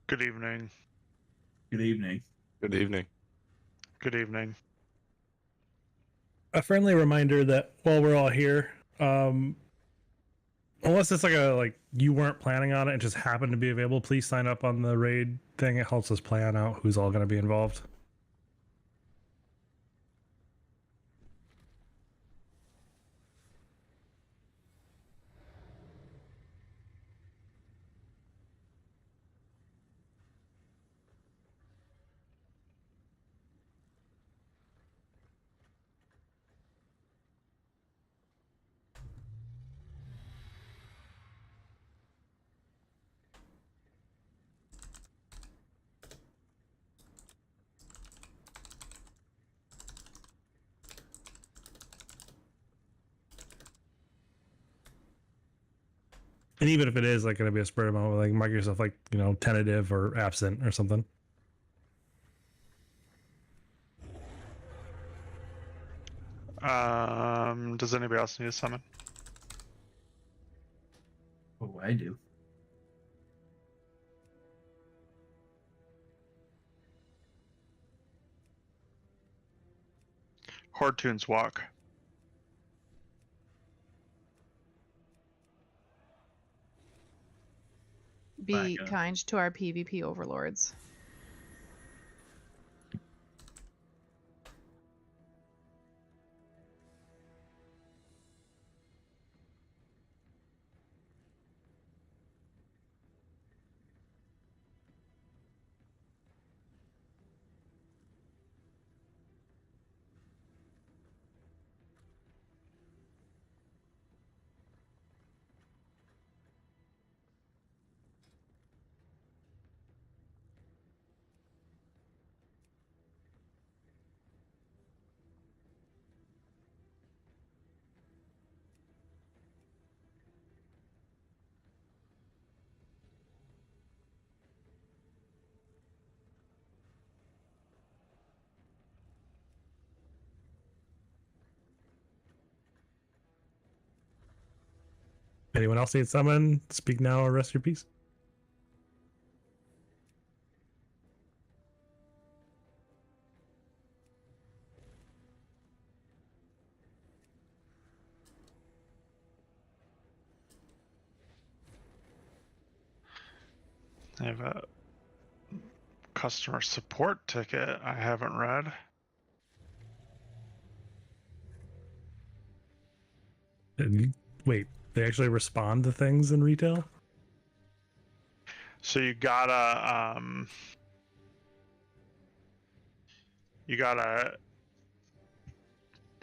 Good evening. Good evening. Good evening. Good evening. A friendly reminder that while we're all here, unless it's like you weren't planning on it and just happened to be available, please sign up on the raid thing. It helps us plan out who's all going to be involved. And even if it is like going to be a spur of the moment, like mark yourself like, tentative or absent or something. Does anybody else need a summon? Oh, I do. Hortoon's Walk. Be Back up. kind to our PvP overlords. Anyone else need summon? Speak now or rest your peace. I have a customer support ticket I haven't read. Wait, they actually respond to things in retail? So you gotta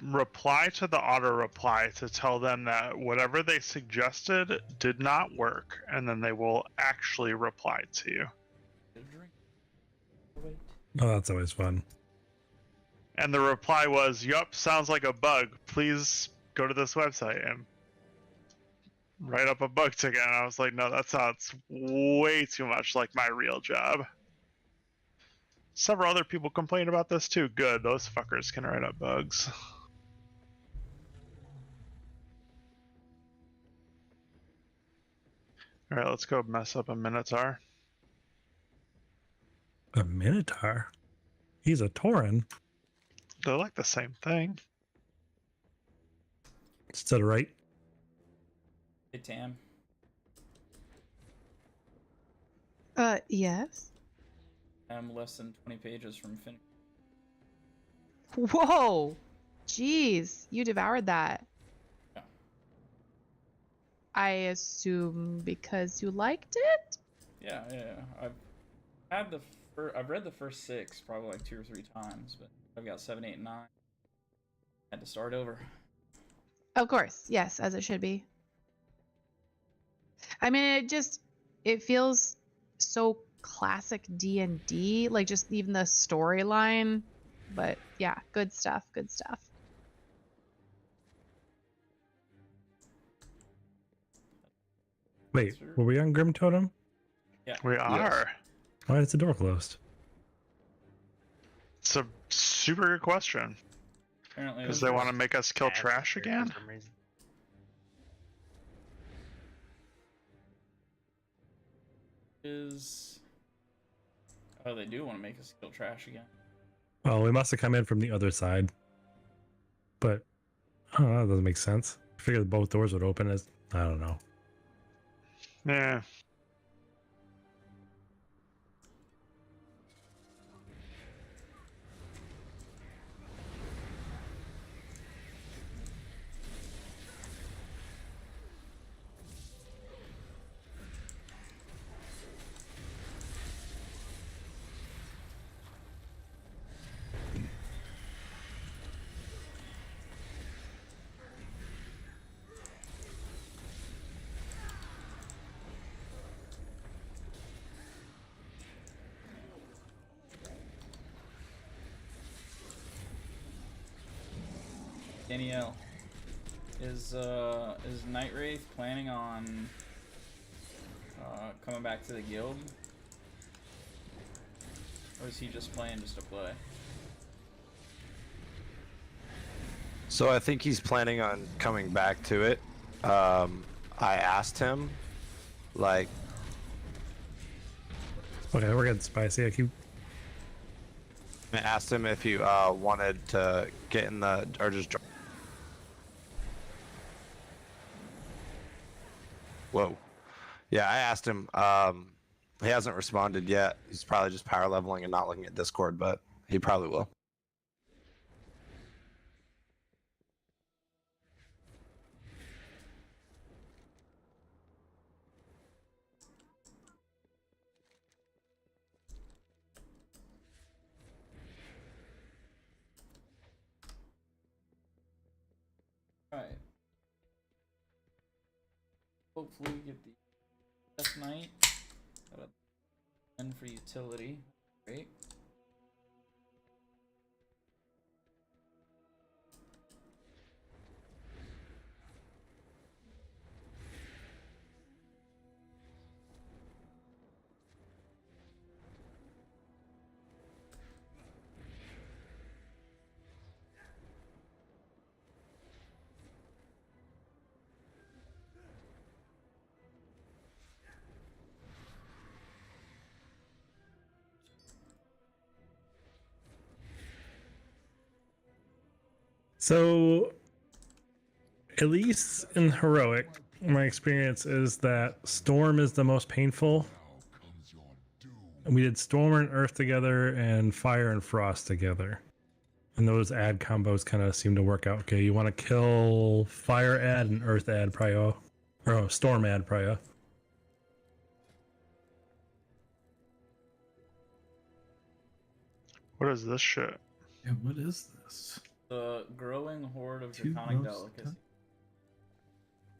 reply to the auto reply to tell them that whatever they suggested did not work, and then they will actually reply to you. Oh, that's always fun. And the reply was, "Yup, sounds like a bug. Please go to this website and write up a bug ticket." And I was like, "No, that sounds way too much like my real job." Several other people complained about this too. Good, those fuckers can write up bugs. All right, let's go mess up a Minotaur. A Minotaur? He's a Tauren. They're like the same thing. Instead of right? Hey, Tam. Yes. I'm less than 20 pages from finish. Whoa! Jeez, you devoured that. Yeah. I assume because you liked it? Yeah. I've read the first 6 probably like 2 or 3 times, but I've got 7, 8, and 9. Had to start over. Of course, yes, as it should be. I mean, it feels so classic D&D, like just even the storyline. But yeah, good stuff, good stuff. Wait, were we on Grim Totem? Yeah. We are. Why is the door closed? It's a super good question. Apparently, Because they want to make us kill trash again? is Oh, they do want to make us kill trash again. Oh, we must have come in from the other side. But, I don't know, that doesn't make sense. I figured both doors would open as, I don't know. Yeah. Danielle, is Night Wraith planning on coming back to the guild, or is he just playing just to play? So I think he's planning on coming back to it. I asked him, like, Okay, we're getting spicy. I asked him if he wanted to get in the or just. Whoa. Yeah, I asked him. He hasn't responded yet. He's probably just power leveling and not looking at Discord, but he probably will. Alright. Hopefully we get the Death Knight. And for utility. Great. So, at least in Heroic, my experience is that Storm is the most painful. We did Storm and Earth together and Fire and Frost together. And those add combos kind of seem to work out okay. You want to kill Fire add and Earth add prio. Or Storm add prio. What is this shit? Yeah, what is this? The growing horde of Two draconic roast delicacy.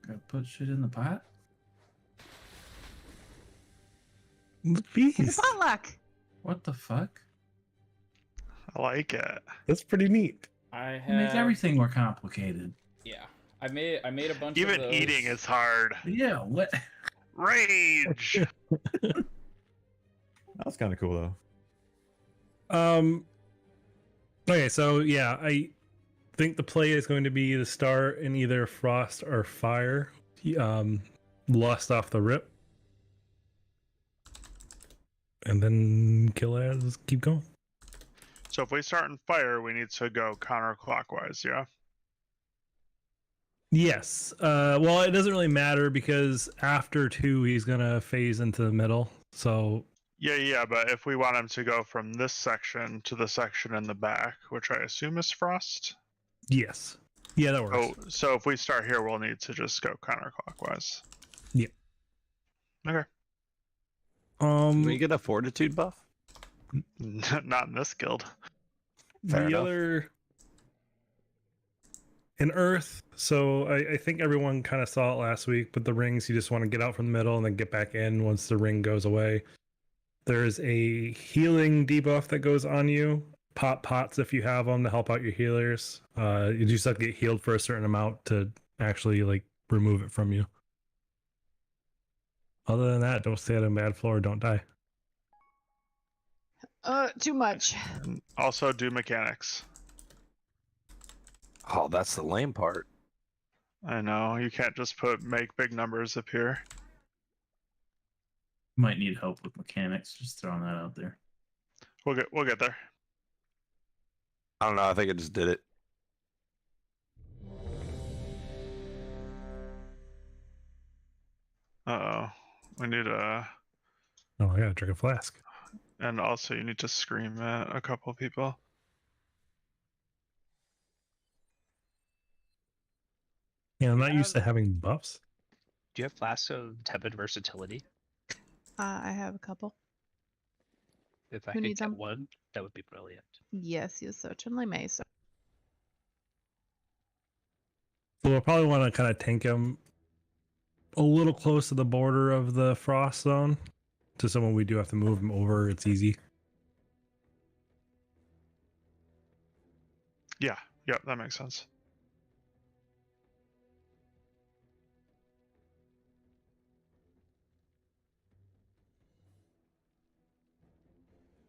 Gotta put shit in the pot? Jeez, Potluck. What the fuck? I like it. that's pretty neat. I It have makes everything more complicated. Yeah. I made a bunch of Even those. eating is hard. Yeah, what? Rage. That was kind of cool though. Okay, so yeah, I think the play is going to be to start in either Frost or Fire. Lost off the rip. And then kill as keep going. So if we start in fire, we need to go counterclockwise, yeah? Yes. Well, it doesn't really matter because after 2, he's gonna phase into the middle. So Yeah, but if we want him to go from this section to the section in the back, which I assume is frost. yes, yeah, that works. Oh, so if we start here, we'll need to just go counterclockwise. Yeah. Okay. Can we get a fortitude buff? Not in this guild. Fair the enough. other in Earth. So I think everyone kind of saw it last week, but the rings you just want to get out from the middle and then get back in once the ring goes away. There's a healing debuff that goes on you. Pop pots if you have them to help out your healers. You just have to get healed for a certain amount to actually like remove it from you. Other than that, don't stay on a bad floor. Don't die. Too much. And also do mechanics. Oh, that's the lame part. I know, you can't just make big numbers appear. Might need help with mechanics, just throwing that out there. We'll get there. I don't know. I think it just did it. Uh-oh. We need a... Oh, I gotta drink a flask. And also you need to scream at a couple people. Yeah, I'm not used to having buffs. Do you have flasks of tepid versatility? I have a couple. If I Who could needs get them? one, that would be brilliant. Yes, you certainly may. So So we'll probably want to kind of tank him a little close to the border of the frost zone. To someone we do have to move him over. It's easy. Yeah, that makes sense.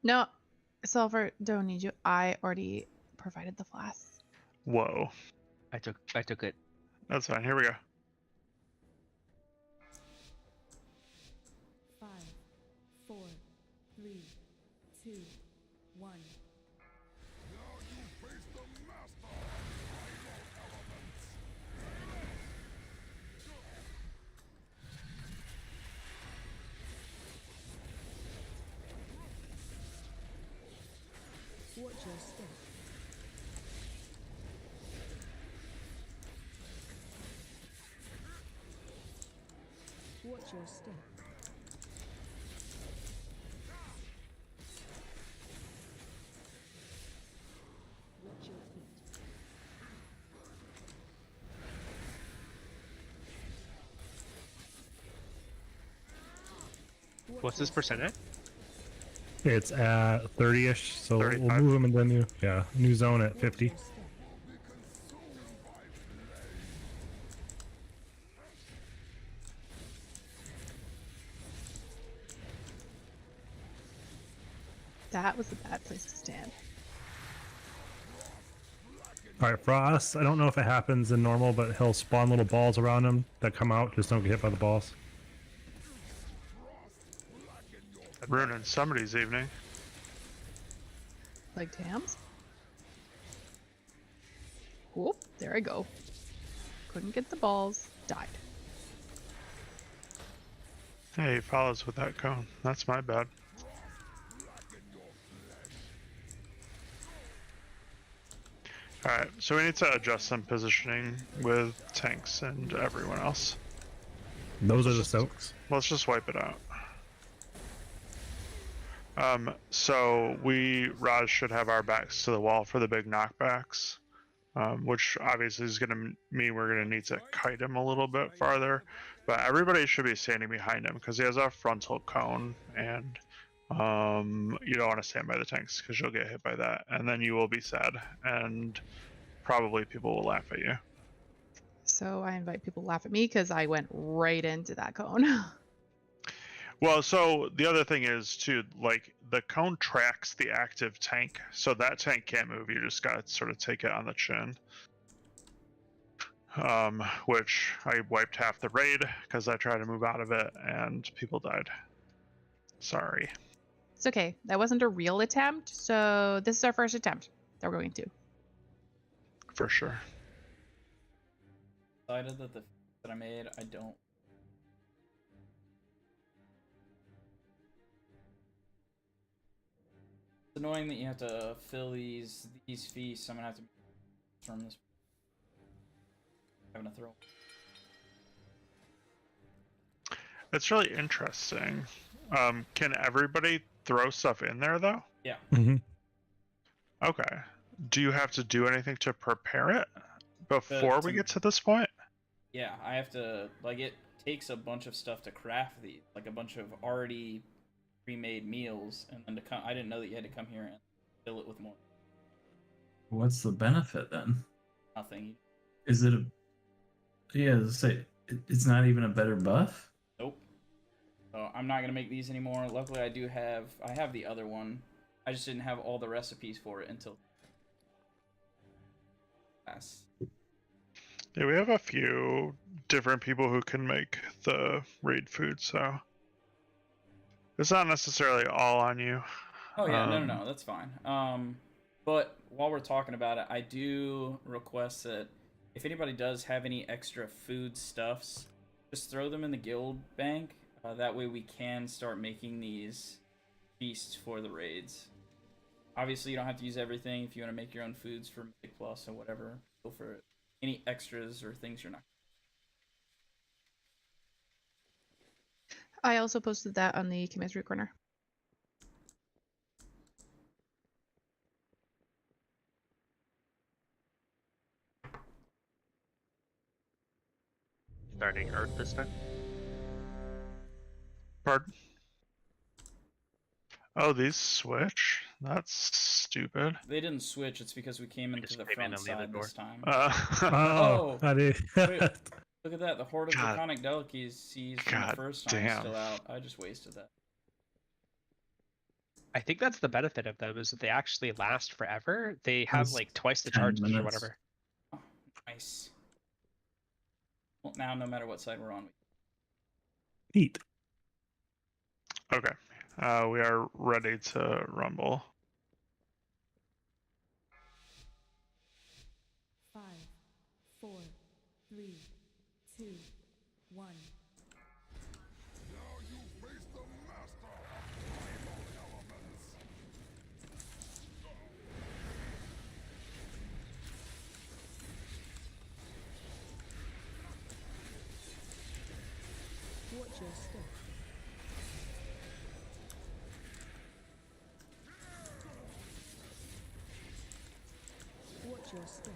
no, Sulfur, don't need you. I already provided the flask. Whoa. I took it. That's fine. Here we go. 5, 4, 3, 2, 1. Watch your step. Watch your step. Watch your feet. What's this percent at? It's at 30-ish, so we'll 35. move him in the new zone at Watch 50. your step. That was a bad place to stand. All right, Frost. I don't know if it happens in normal, but he'll spawn little balls around him that come out. Just don't get hit by the balls. Ruining somebody's evening. Like Tams. Whoop, there I go. Couldn't get the balls. Died. Hey, he follows with that cone. That's my bad. Alright, so we need to adjust some positioning with tanks and everyone else. Those are the soaks. Let's just wipe it out. So Raj should have our backs to the wall for the big knockbacks, which obviously is going to mean we're going to need to kite him a little bit farther, but everybody should be standing behind him because he has a frontal cone, and you don't want to stand by the tanks because you'll get hit by that, and then you will be sad, and probably people will laugh at you. So I invite people to laugh at me because I went right into that cone. Well, so the other thing is too, like the cone tracks the active tank, so that tank can't move. You just gotta sort of take it on the chin. Which I wiped half the raid because I tried to move out of it and people died. Sorry. It's okay. That wasn't a real attempt, so this is our first attempt that we're going to. For sure. Decided that the that I made, I don't. It's annoying that you have to fill these feasts. I'm gonna have to from this. Having to throw. It's really interesting. Can everybody throw stuff in there though? Yeah. Mm-hmm. Okay. Do you have to do anything to prepare it before we to- get to this point? Yeah, I have to like it takes a bunch of stuff to craft these, like a bunch of already pre-made meals, and then to come. I didn't know that you had to come here and fill it with more. What's the benefit then? Nothing. Is it a? Yeah, say it's not even a better buff. Nope. So I'm not gonna make these anymore. Luckily, I have the other one. I just didn't have all the recipes for it until class. Yeah, we have a few different people who can make the raid food, so it's not necessarily all on you. Oh yeah, no, that's fine. But while we're talking about it, I do request that if anybody does have any extra food stuffs, just throw them in the guild bank. That way we can start making these feasts for the raids. Obviously, you don't have to use everything. If you want to make your own foods for Mythic Plus or whatever, go for it. Any extras or things you're not. I also posted that on the chemistry corner. Starting Earth this time. Pardon? Oh, these switch? That's stupid. They didn't switch. It's because we came into Just the came in front on the other side door. this time. Oh, I did. Wait, look at that. The Horde of God. Draconic Delicacies from God the first time is damn. still out. I just wasted that. I think that's the benefit of them, is that they actually last forever. They have That's like twice the 10 charges or minutes. whatever. Oh, nice. Well, now no matter what side we're on. Neat. Okay. We are ready to rumble. 5, 4, 3, 2, 1. Watch your step. Watch your step.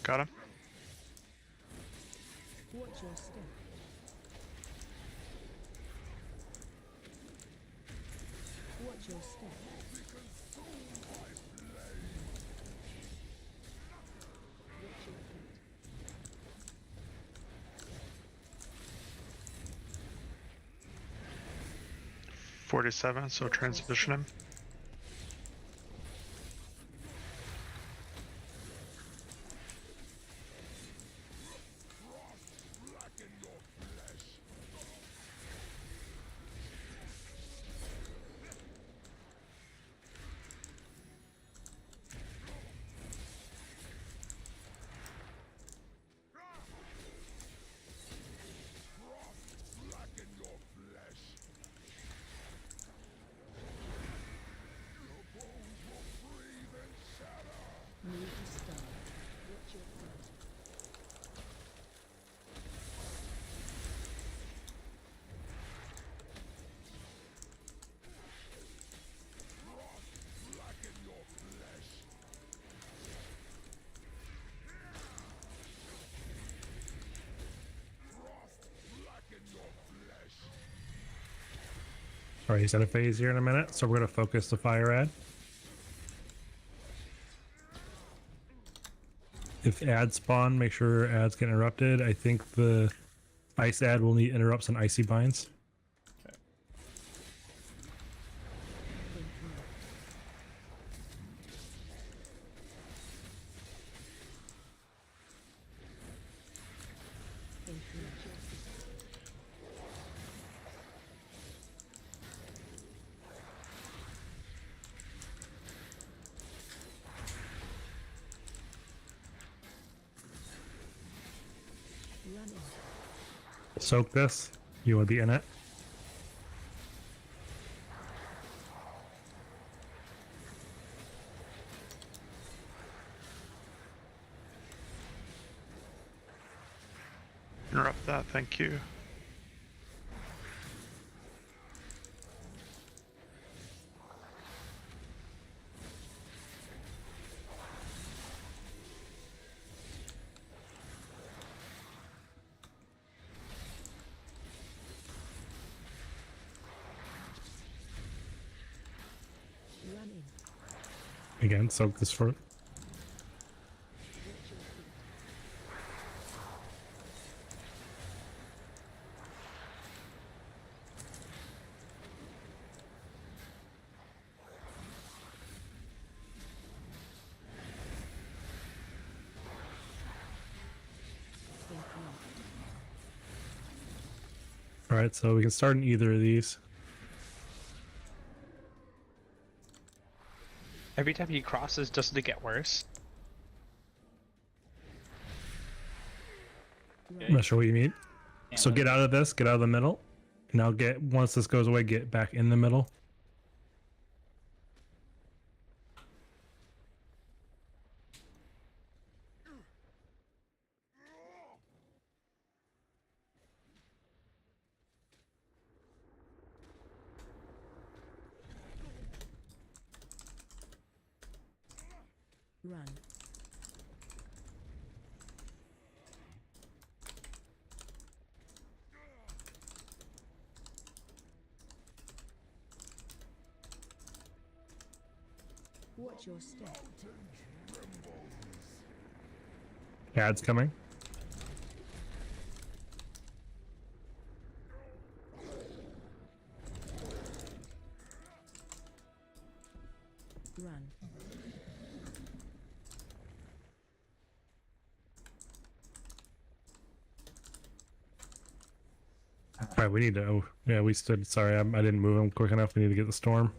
Got him? Watch your step. Watch your step. Watch your feet. 47, so transition him. Move to start. Watch your feet. All right, he's at a phase here in a minute, so we're gonna focus the fire ad. If ads spawn, make sure ads get interrupted. I think the ice ad will need interrupts and icy binds. Running. Soak this. You want to be in it. Interrupt that, thank you. Running. Again, soak this for. Watch your feet. All right, so we can start in either of these. Every time he crosses, doesn't it get worse? I'm not sure what you mean. Yeah, So get out of this, get out of the middle. Now once this goes away, get back in the middle. Run. Watch your step. Ads coming. Run. All right, we need to. Oh, yeah, we stood. Sorry, I didn't move him quick enough. We need to get the storm.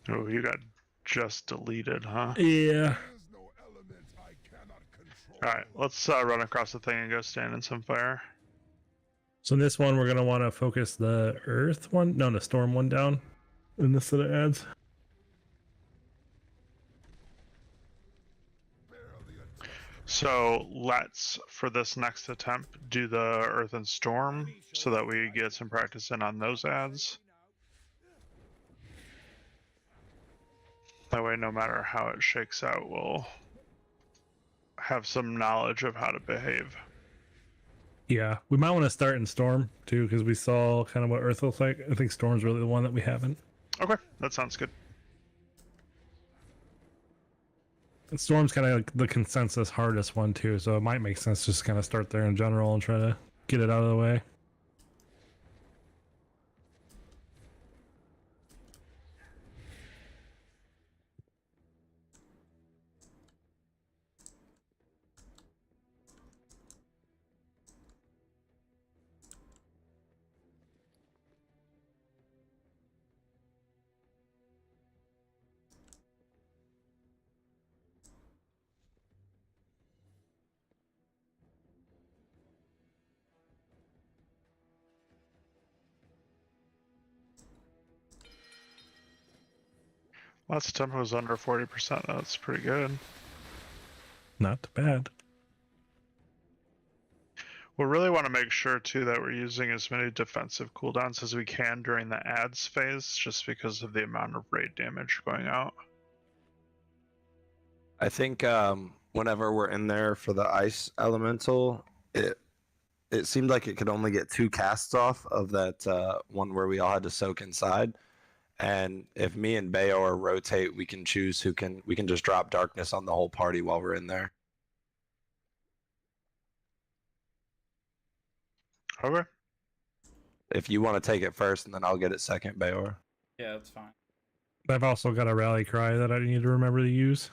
Oh, you got just deleted, huh? Yeah. Alright, let's run across the thing and go stand in some fire. So in this one, we're gonna want to focus the earth one. No, the storm one down in this set of ads. So let's, for this next attempt, do the earth and storm so that we get some practice in on those ads. That way, no matter how it shakes out, we'll have some knowledge of how to behave. Yeah, we might want to start in storm too, because we saw kind of what earth looks like. I think storm's really the one that we haven't. Okay, that sounds good. And storm's kind of like the consensus hardest one too, so it might make sense just kind of start there in general and try to get it out of the way. Last attempt was under 40%. That's pretty good. Not bad. We'll really want to make sure too that we're using as many defensive cooldowns as we can during the ads phase, just because of the amount of raid damage going out. I think whenever we're in there for the ice elemental, it seemed like it could only get 2 casts off of that one where we all had to soak inside. And if me and Bayor rotate, we can choose we can just drop darkness on the whole party while we're in there. Okay. If you want to take it first, and then I'll get it second, Bayor. Yeah, that's fine. I've also got a rally cry that I need to remember to use.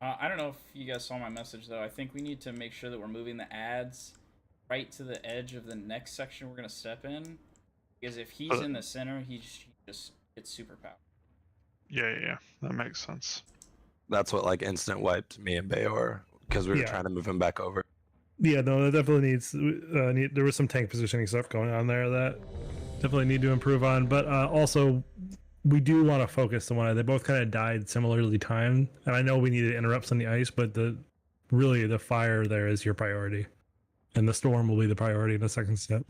I don't know if you guys saw my message though. I think we need to make sure that we're moving the ads right to the edge of the next section we're gonna step in, because if he's in the center, he just gets superpower. Yeah, that makes sense. That's what like instant wiped me and Bayor because we were trying to move him back over. Yeah, no, that definitely needs. There was some tank positioning stuff going on there that definitely need to improve on. But also, we do want to focus the one. They both kind of died similarly timed, and I know we needed interrupts on the ice, but the fire there is your priority, and the storm will be the priority in the second step.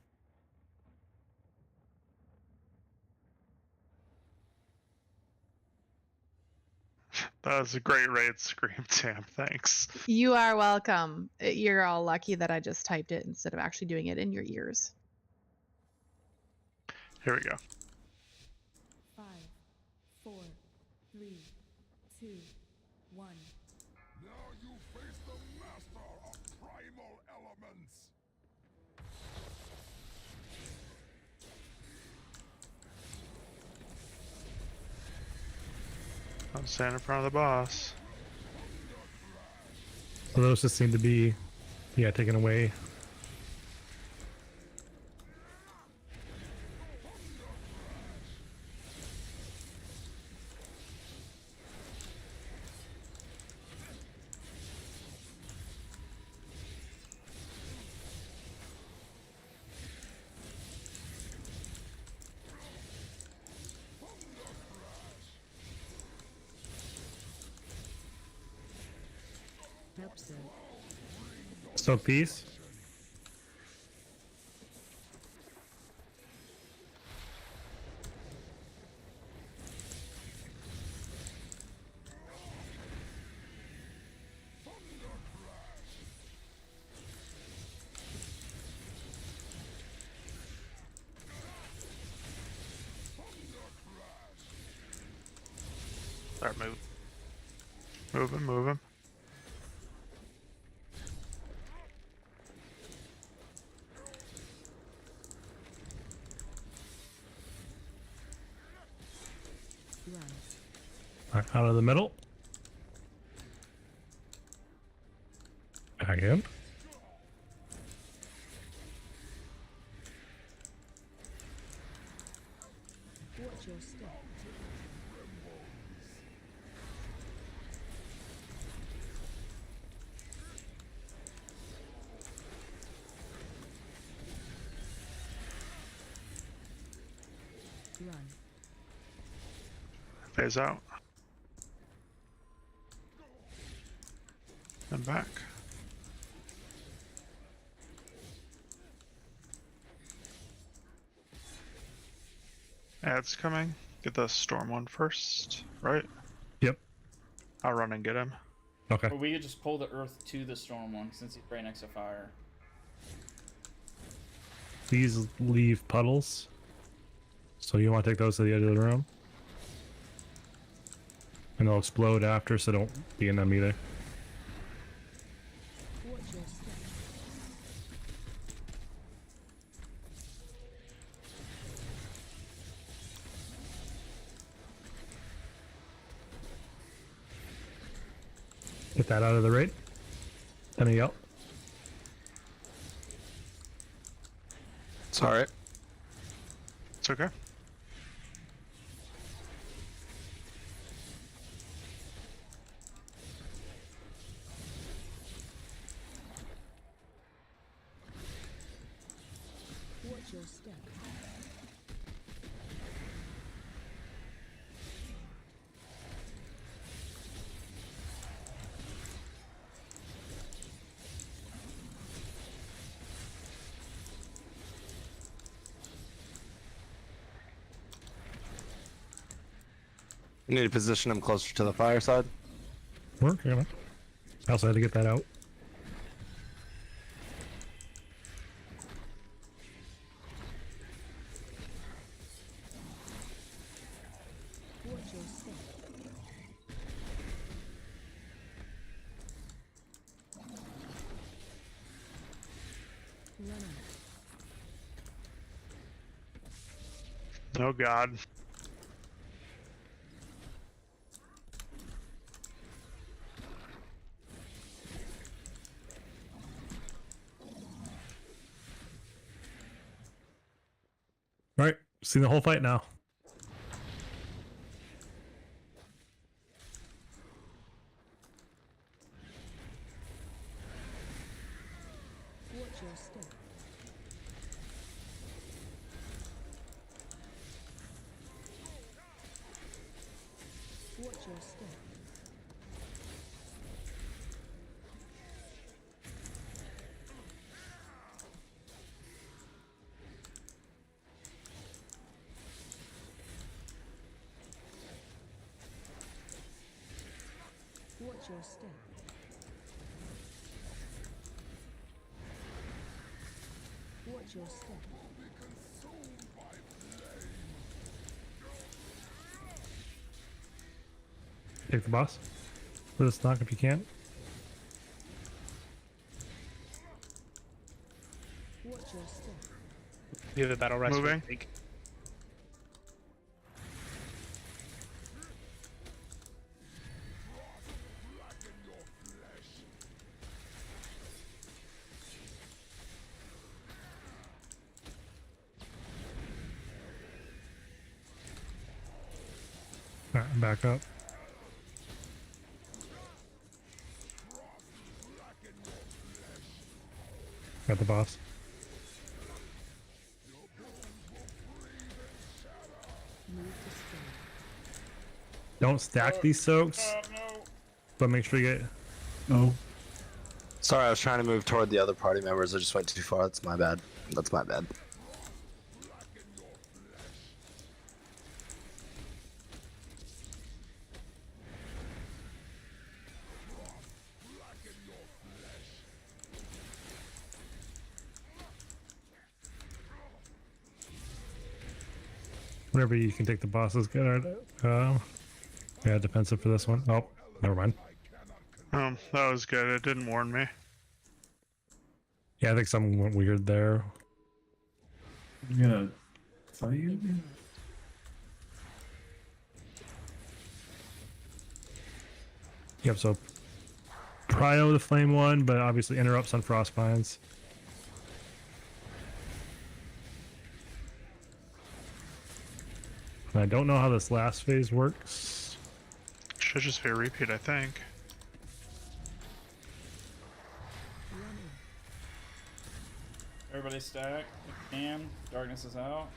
That was a great raid scream, Tam. Thanks. You are welcome. You're all lucky that I just typed it instead of actually doing it in your ears. Here we go. 5, 4, 3, 2, 1. Now you face the master of primal elements. I'm standing in front of the boss. So those just seem to be, yeah, taken away. Help so. Soak these. Start moving. Move him. Run. Alright, out of the middle. Back in. Watch your step. Run. Phase out. And back. Ad's coming. Get the storm one first, right? Yep. I'll run and get him. Okay. Or we could just pull the earth to the storm one since he's right next to fire. These leave puddles. So you want to take those to the edge of the room? And they'll explode after, so don't be in them either. Watch your step. Get that out of the raid. Then a yell. It's alright. It's okay. Watch your step. You need to position him closer to the fireside. Working on it. I also had to get that out. Watch your step. Run out. Oh god. Alright, see the whole fight now. Watch your step. Watch your step. Watch your step. Watch your step. Take the boss. Let us knock if you can. Watch your step. You have a battle rest. Moving. All right, back up. Got the boss. Move to stone. Don't stack these soaks, but make sure you get. Oh, Sorry, I was trying to move toward the other party members. I just went too far. That's my bad. That's my bad. Whenever you can take the boss is good. Yeah, defensive for this one. Oh, never mind. That was good. It didn't warn me. Yeah, I think something went weird there. I'm gonna fight you. Yep, so Prio the flame one, but obviously interrupts on Frostbinds. I don't know how this last phase works. Should just be a repeat, I think. Everybody stack. If you can. Darkness is out.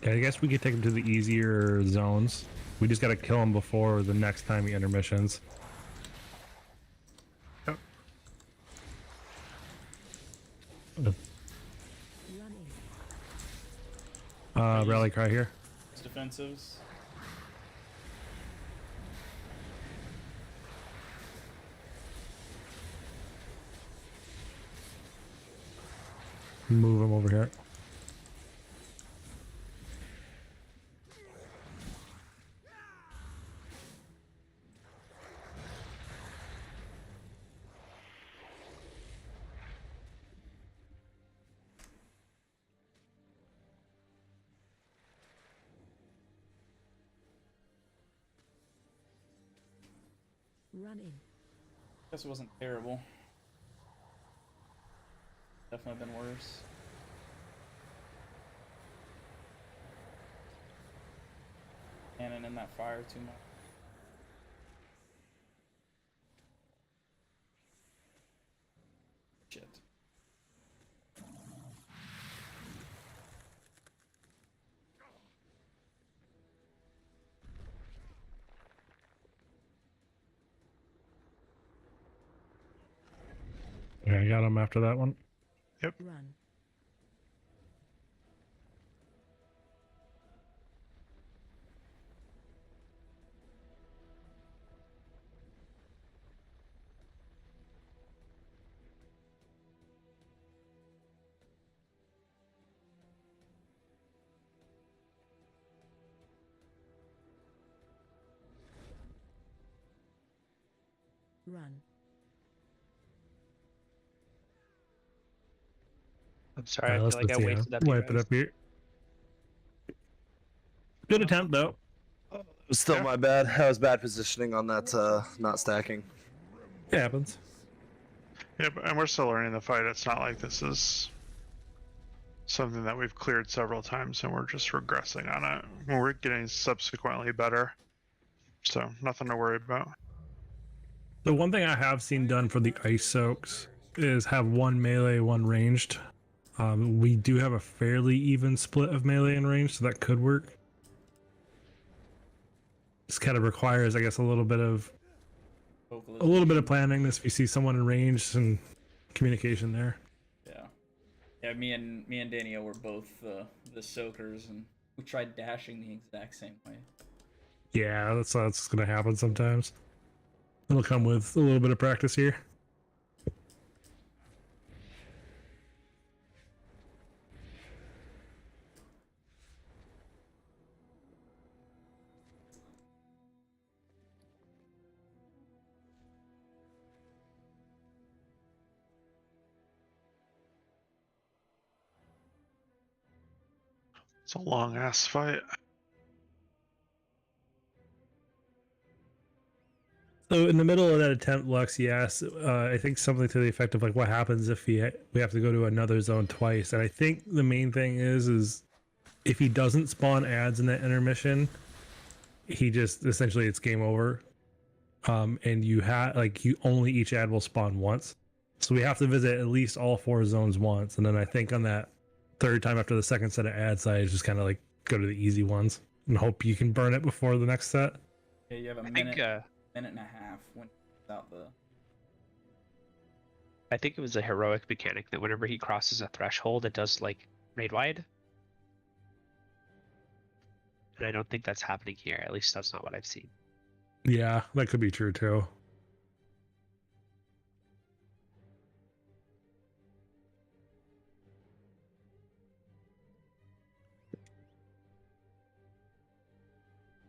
Yeah, I guess we could take him to the easier zones. We just gotta kill him before the next time he intermissions. Yep. Rally cry here. It's defensives. Move him over here. Running. Guess it wasn't terrible. Definitely been worse. Cannon in that fire too much. Shit. Yeah, I got him after that one. Run. Run. I'm sorry, I feel like I wasted up Wipe it up here. Good attempt though. It was still my bad. That was bad positioning on that not stacking. It happens. Yeah, and we're still learning the fight. It's not like this is something that we've cleared several times and we're just regressing on it. We're getting subsequently better. So nothing to worry about. The one thing I have seen done for the ice soaks is have one melee, one ranged. We do have a fairly even split of melee and range, so that could work. This kind of requires, I guess, a little bit of planning. This if you see someone in range and communication there. Yeah. Yeah, me and Daniel were both the soakers, and we tried dashing the exact same way. Yeah, that's gonna happen sometimes. It'll come with a little bit of practice here. It's a long ass fight. So in the middle of that attempt, Lux, he asked, I think something to the effect of like, what happens if we have to go to another zone twice? And I think the main thing is if he doesn't spawn ads in that intermission, he just essentially it's game over. And you only each ad will spawn once, so we have to visit at least all 4 zones once, and then I think on that third time after the second set of ad sites, just kind of like go to the easy ones and hope you can burn it before the next set. Yeah, you have a minute and a half when without the. I think it was a heroic mechanic that whenever he crosses a threshold, it does like raid wide. And I don't think that's happening here. At least that's not what I've seen. Yeah, that could be true too.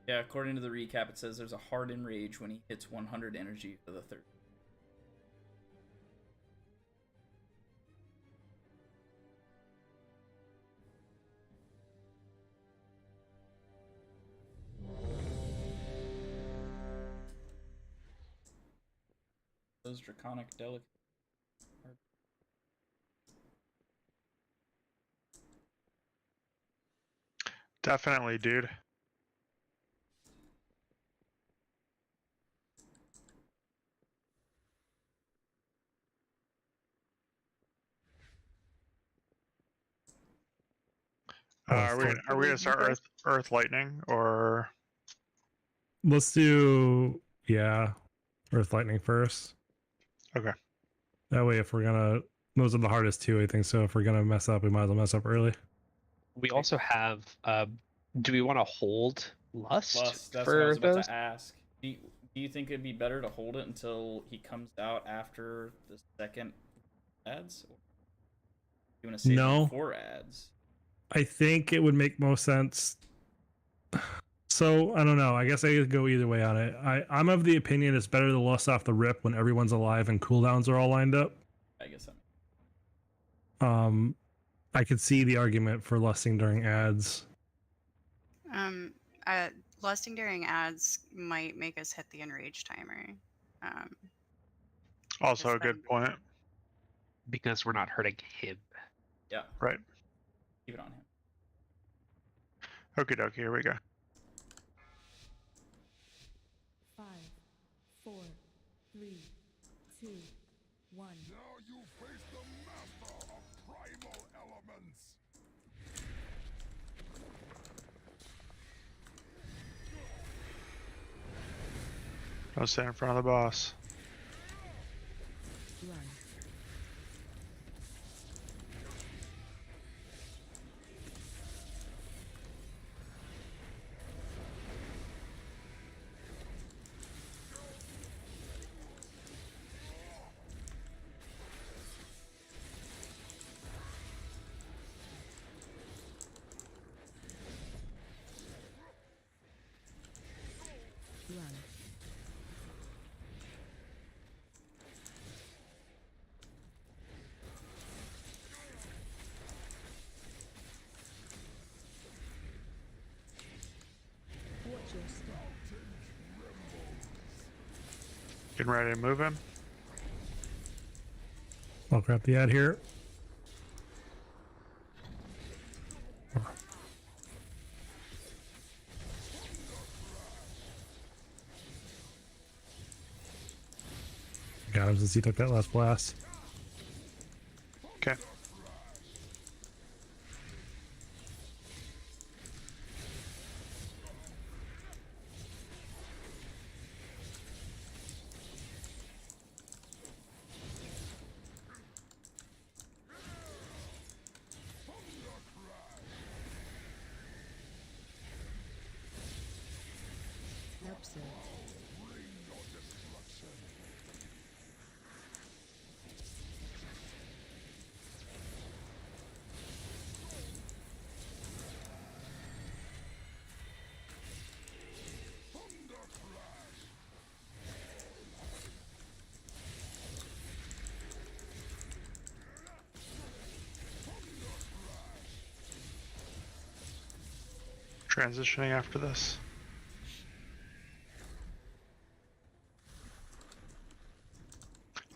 Yeah, according to the recap, it says there's a hard enrage when he hits 100 energy for the third. Those draconic delicate. Definitely, dude. Are we gonna start Earth Lightning or? Let's do Earth Lightning first. Okay. That way, if we're gonna, those are the hardest 2, I think. So if we're gonna mess up, we might as well mess up early. We also have. Do we want to hold Lust? That's for what I was about those? to ask. Do you think it'd be better to hold it until he comes out after the second ads? Or you want to save No. them for ads? I think it would make most sense. So I don't know. I guess I could go either way on it. I'm of the opinion it's better to lust off the rip when everyone's alive and cooldowns are all lined up. I guess that. I could see the argument for lusting during ads. Lusting during ads might make us hit the enrage timer. Also a good point. Because we're not hurting him. Yeah. Right. Keep it on him. Okie dokie, here we go. 5, 4, 3, 2, 1. Now you face the master of primal elements. Don't stand in front of the boss. Run. Run. Watch your step. Getting ready to move him. I'll grab the ad here. Got him since he took that last blast. Okay. Upset. Transitioning after this.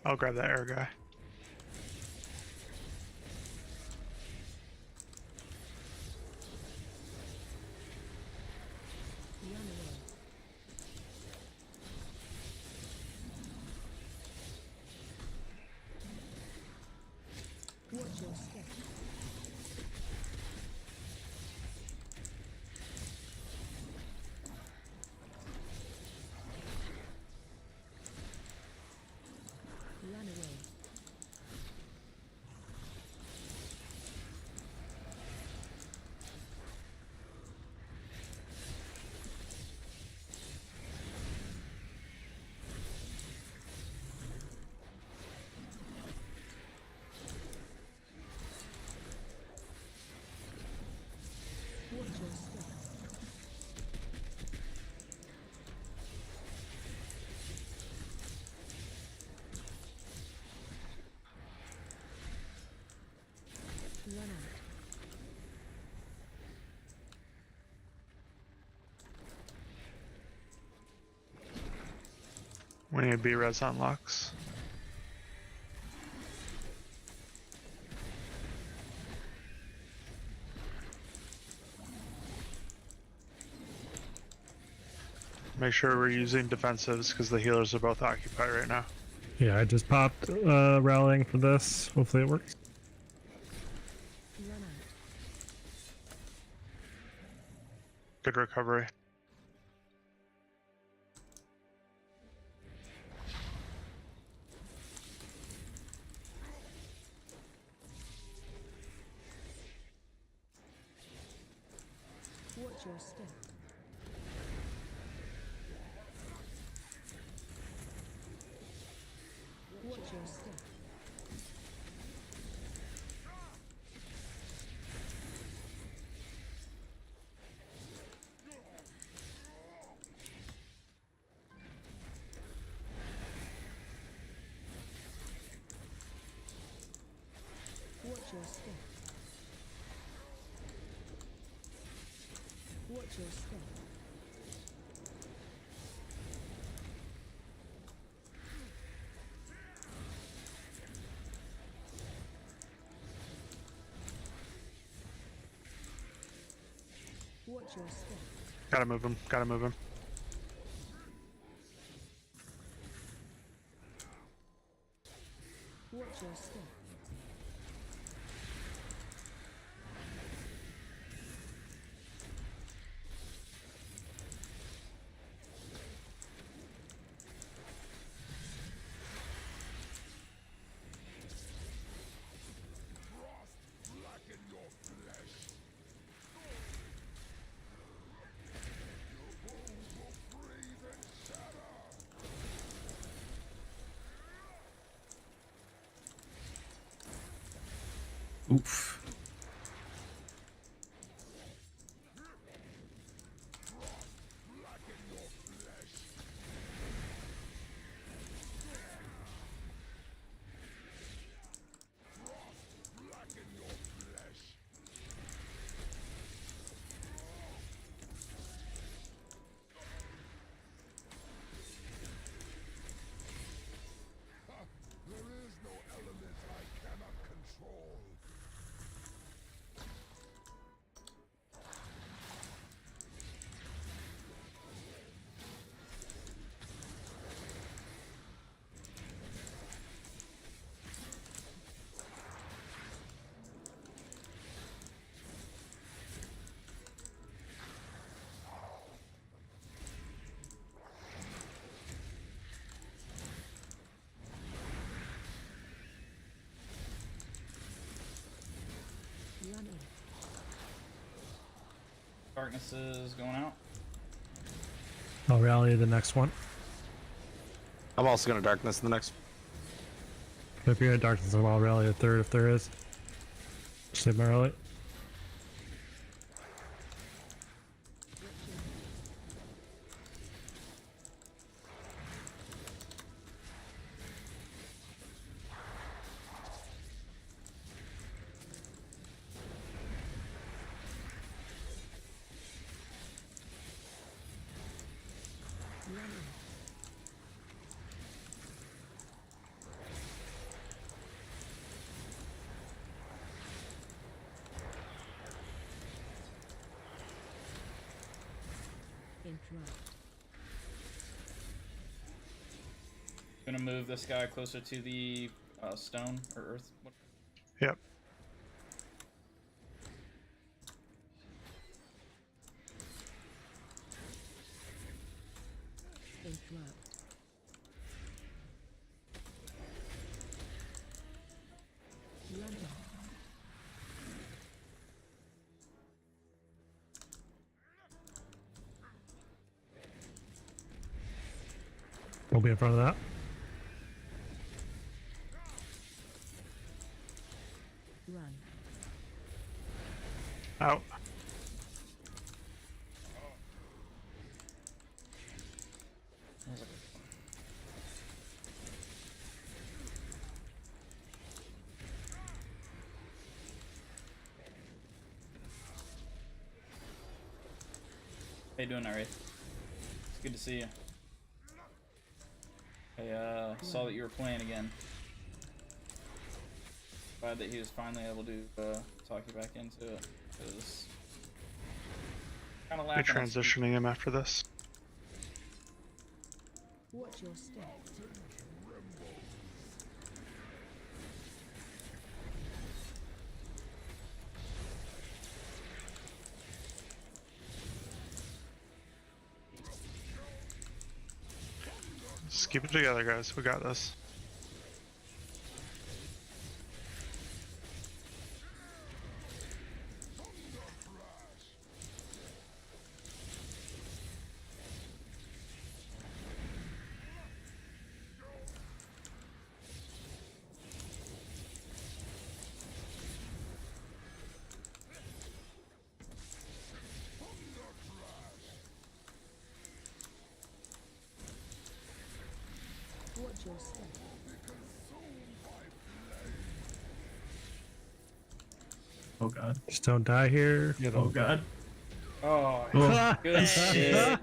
I'll grab that air guy. Watch your step. Run away. Watch your step. Run out. We need B-res unlocks. Make sure we're using defensives because the healers are both occupied right now. Yeah, I just popped rallying for this. Hopefully it works. Run out. Good recovery. Watch your step. Watch your step. Watch your step. Watch your step. Watch your step. Gotta move him. Gotta move him. Watch your step. Blacken your flesh. Your bones will freeze and shatter. Oof. Blacken your flesh. Blacken your flesh. There is no element I cannot control. Run in. Darkness is going out. I'll rally the next one. I'm also gonna darkness the next. If you're at darkness, I'll rally a third if there is. Save my rally. Interrupt. Gonna move this guy closer to the stone or earth. Yep. Interrupt. Random. We'll be in front of that. Run. Out. How you doing, Wraith? It's good to see you. I saw that you were playing again. Glad that he was finally able to talk you back into it. Cause kind of Be laughing. transitioning him after this. Watch your step. Just keep it together, guys. We got this. Watch your step. Oh god. Just don't die here. Oh god. Oh, Oh. good shit.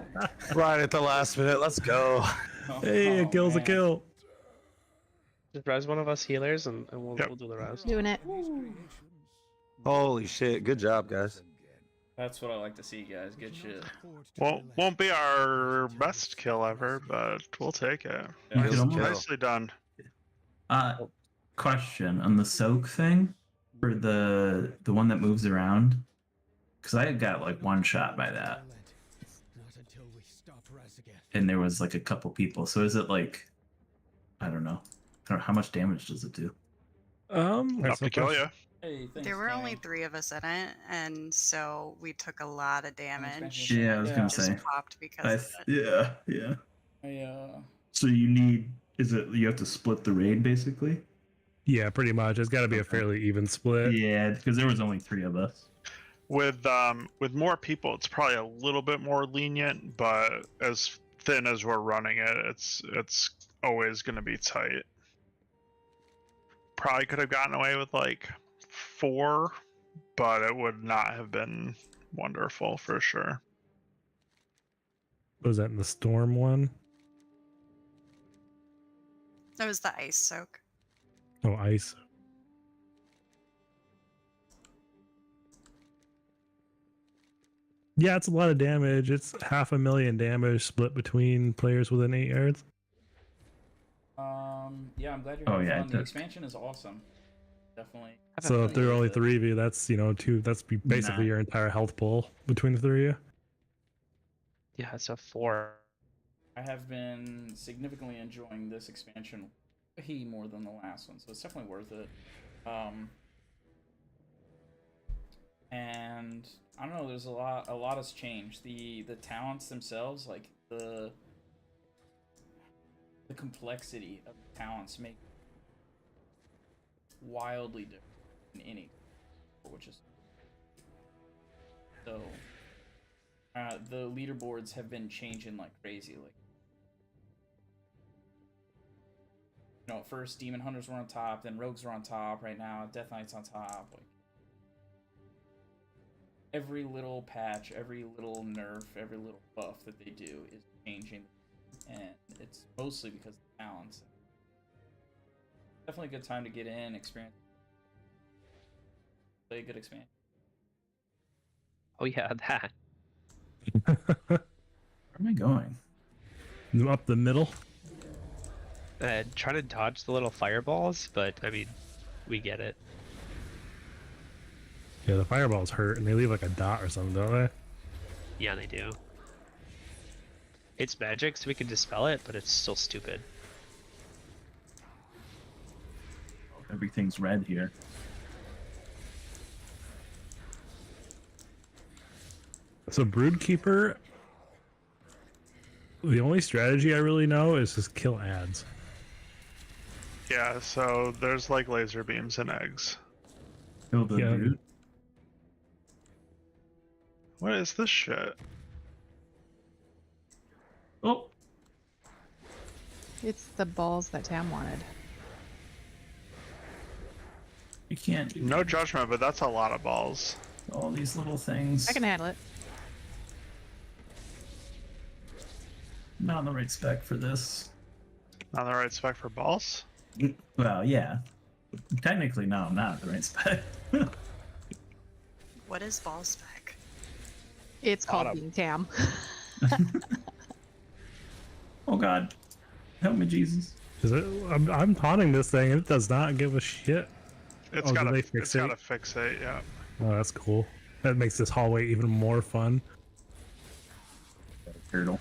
Right at the last minute. Let's go. Hey, a kill's a man. kill. Just res one of us healers and we'll, Yep. we'll do the rest. Doing it. Holy shit. Good job, guys. That's what I like to see, guys. Good shit. Won't be our best kill ever, but we'll take it. You Yeah. could almost- Nicely done. Question on the soak thing for the one that moves around, because I got like one shot by that, and there was like a couple people. So is it like, I don't know, how much damage does it do? Enough to kill you. Hey, thanks, There were only Kenny. 3 of us in it, and so we took a lot of damage. Yeah, I was Yeah. gonna Just say. popped because of it. Yeah. I, So you need, is it you have to split the raid basically? Yeah, pretty much. It's got to be a fairly even split. Yeah, because there was only 3 of us. With more people, it's probably a little bit more lenient, but as thin as we're running it, it's always going to be tight. Probably could have gotten away with like 4, but it would not have been wonderful for sure. Was that in the storm one? That was the ice soak. Oh, ice. Yeah, it's a lot of damage. It's 500,000 damage split between players within 8 yards. yeah, I'm glad you're Oh, having yeah, fun. it The took- expansion is awesome. Definitely. So if there are only worth it. 3 of you, that's that's basically Nah. your entire health pool between the 3 of you. Yeah, it's a 4. I have been significantly enjoying this expansion way more than the last one, so it's definitely worth it. And I don't know, there's a lot has changed. The talents themselves, like the complexity of the talents make wildly different than any, which is so. The leaderboards have been changing like crazy. Like, you know, at first Demon Hunters were on top, then Rogues were on top. Right now, Death Knight's on top. Like, every little patch, every little nerf, every little buff that they do is changing, and it's mostly because of the balance. Definitely a good time to get in, experience, play a good expansion. Oh yeah, that. Where am I going? Up the middle. Try to dodge the little fireballs, but I mean, we get it. Yeah, the fireballs hurt, and they leave like a dot or something, don't they? Yeah, they do. It's magic, so we can dispel it, but it's still stupid. Everything's red here. So Broodkeeper, the only strategy I really know is just kill ads. Yeah, so there's like laser beams and eggs. Kill the Yeah. brood. What is this shit? Oh, It's the balls that Tam wanted. you can't do No judgment, but that's a lot of balls. all these little things. I can handle it. Not on the right spec for this. Not the right spec for balls? Well, yeah. Technically, no, not the right spec. What is ball spec? It's called Bottom. being Tam. Oh God, help me, Jesus! I'm taunting this thing, and it does not give a shit. It's Oh, do gotta they it's fixate? gotta fixate, yeah. Oh, that's cool. That makes this hallway even more fun. Turtle.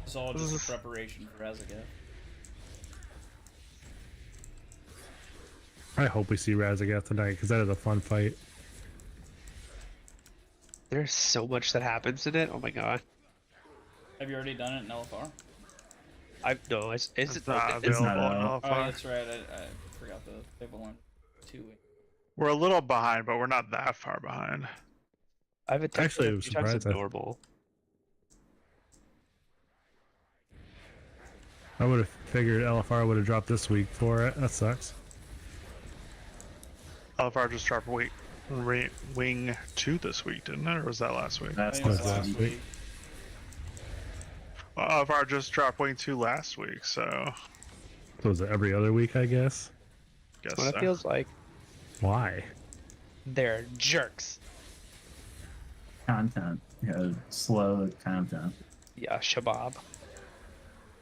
It's all just a preparation for Razageth. I hope we see Razagath tonight, because that is a fun fight. There's so much that happens in it. Oh my god. Have you already done it in LFR? No, it's It's not it's available not in out. Oh, LFR. that's right. I forgot the table one. 2 weeks. We're a little behind, but we're not that far behind. I've attempted Actually, it I a was few times surprised. in normal. I would have figured LFR would have dropped this week for it. That sucks. LFR just dropped Wing 2 this week, didn't it? Or was that last week? I That's think it was was last last week. LFR just dropped Wing 2 last week, so So is it every other week, I guess? guess That's what so. it feels like. Why? They're jerks. Content. Yeah, slow content. Yeah, Shabab.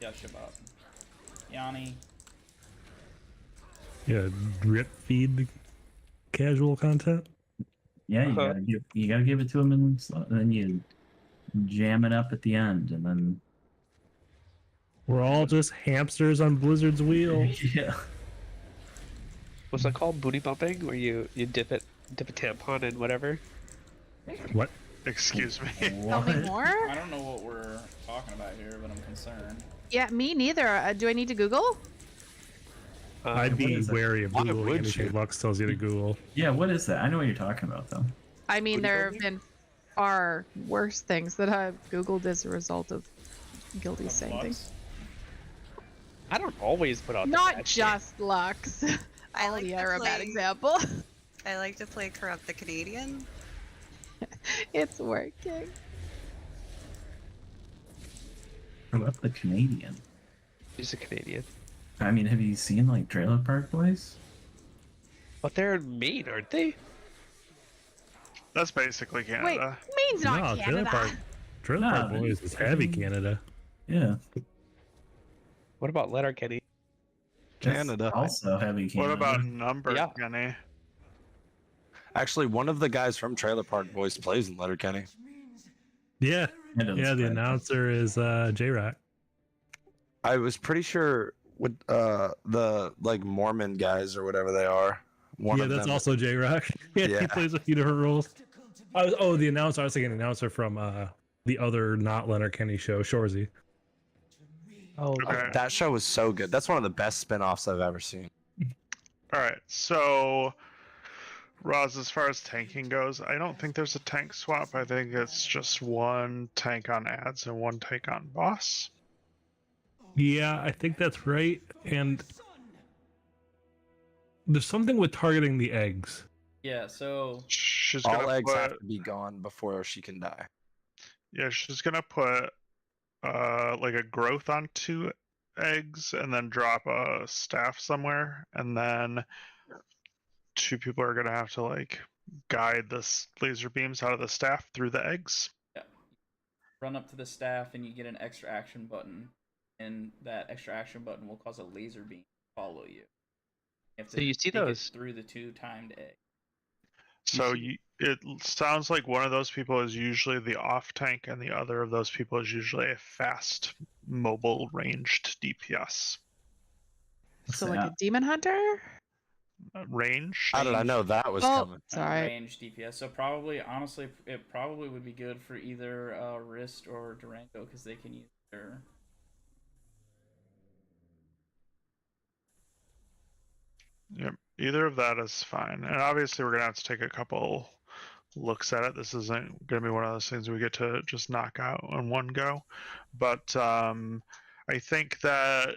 Yeah, Shabbat. Yanni. Yeah, drip feed the casual content. Yeah, you Uh-huh. gotta give it to them, and then you jam it up at the end, and then We're all just hamsters on Blizzard's wheel. yeah. What's that called? Booty bumping, where you dip a tampon in whatever. What? Excuse me. Tell me more? I don't know what we're talking about here, but I'm concerned. Yeah, me neither. Do I need to Google? I'd what be is it? wary of Why Googling would anything you? Lux tells you to Google. Yeah, what is that? I know what you're talking about, though. I mean, Booty there have building? been far worse things that I've Googled as a result of Guilty Of saying Lux? things. I don't always put on the Not bad just Lux. I like Ollie to are a bad play- example. I like to play Corrupt the Canadian. It's working. Who up the Canadian? shit. He's a Canadian. I mean, have you seen like Trailer Park Boys? But they're in Maine, aren't they? That's basically Wait, Canada. Maine's not No, Trailer Canada. Park, Trailer Nah, Park but Boys is heavy Canada. Yeah. What about Letterkenny? That's Canada. Also heavy Canada. What about number, Yeah. Kenny? Actually, one of the guys from Trailer Park Boys plays in Letterkenny. Yeah, That doesn't yeah. The surprise me. announcer is J-Rock. I was pretty sure with the like Mormon guys or whatever they are. One Yeah, of that's them. also J-Rock. Yeah, he Yeah. plays a few different roles. The announcer. I was thinking announcer from the other not Leonard Kenny show, Shorzy. Oh, Okay. That show was so good. That's one of the best spin-offs I've ever seen. All right, so Roz, as far as tanking goes, I don't think there's a tank swap. I think it's just one tank on ads and one tank on boss. Yeah, I think that's right. And there's something with targeting the eggs. Yeah, so She's All gonna eggs put, have to be gone before she can die. yeah, she's gonna put like a growth on 2 eggs and then drop a staff somewhere, and then 2 people are gonna have to like guide this laser beams out of the staff through the eggs. Yeah. Run up to the staff and you get an extra action button, and that extra action button will cause a laser beam to follow you. You have to So you see take it those through the 2 timed eggs. So it sounds like one of those people is usually the off tank, and the other of those people is usually a fast, mobile, ranged DPS. So like a demon hunter? Range. How did I know that was Oh, coming? sorry. Range DPS. So probably, honestly, it probably would be good for either Wrist or Durango because they can use their. Yep, either of that is fine. And obviously, we're gonna have to take a couple looks at it. This isn't gonna be one of those things we get to just knock out in one go. But I think that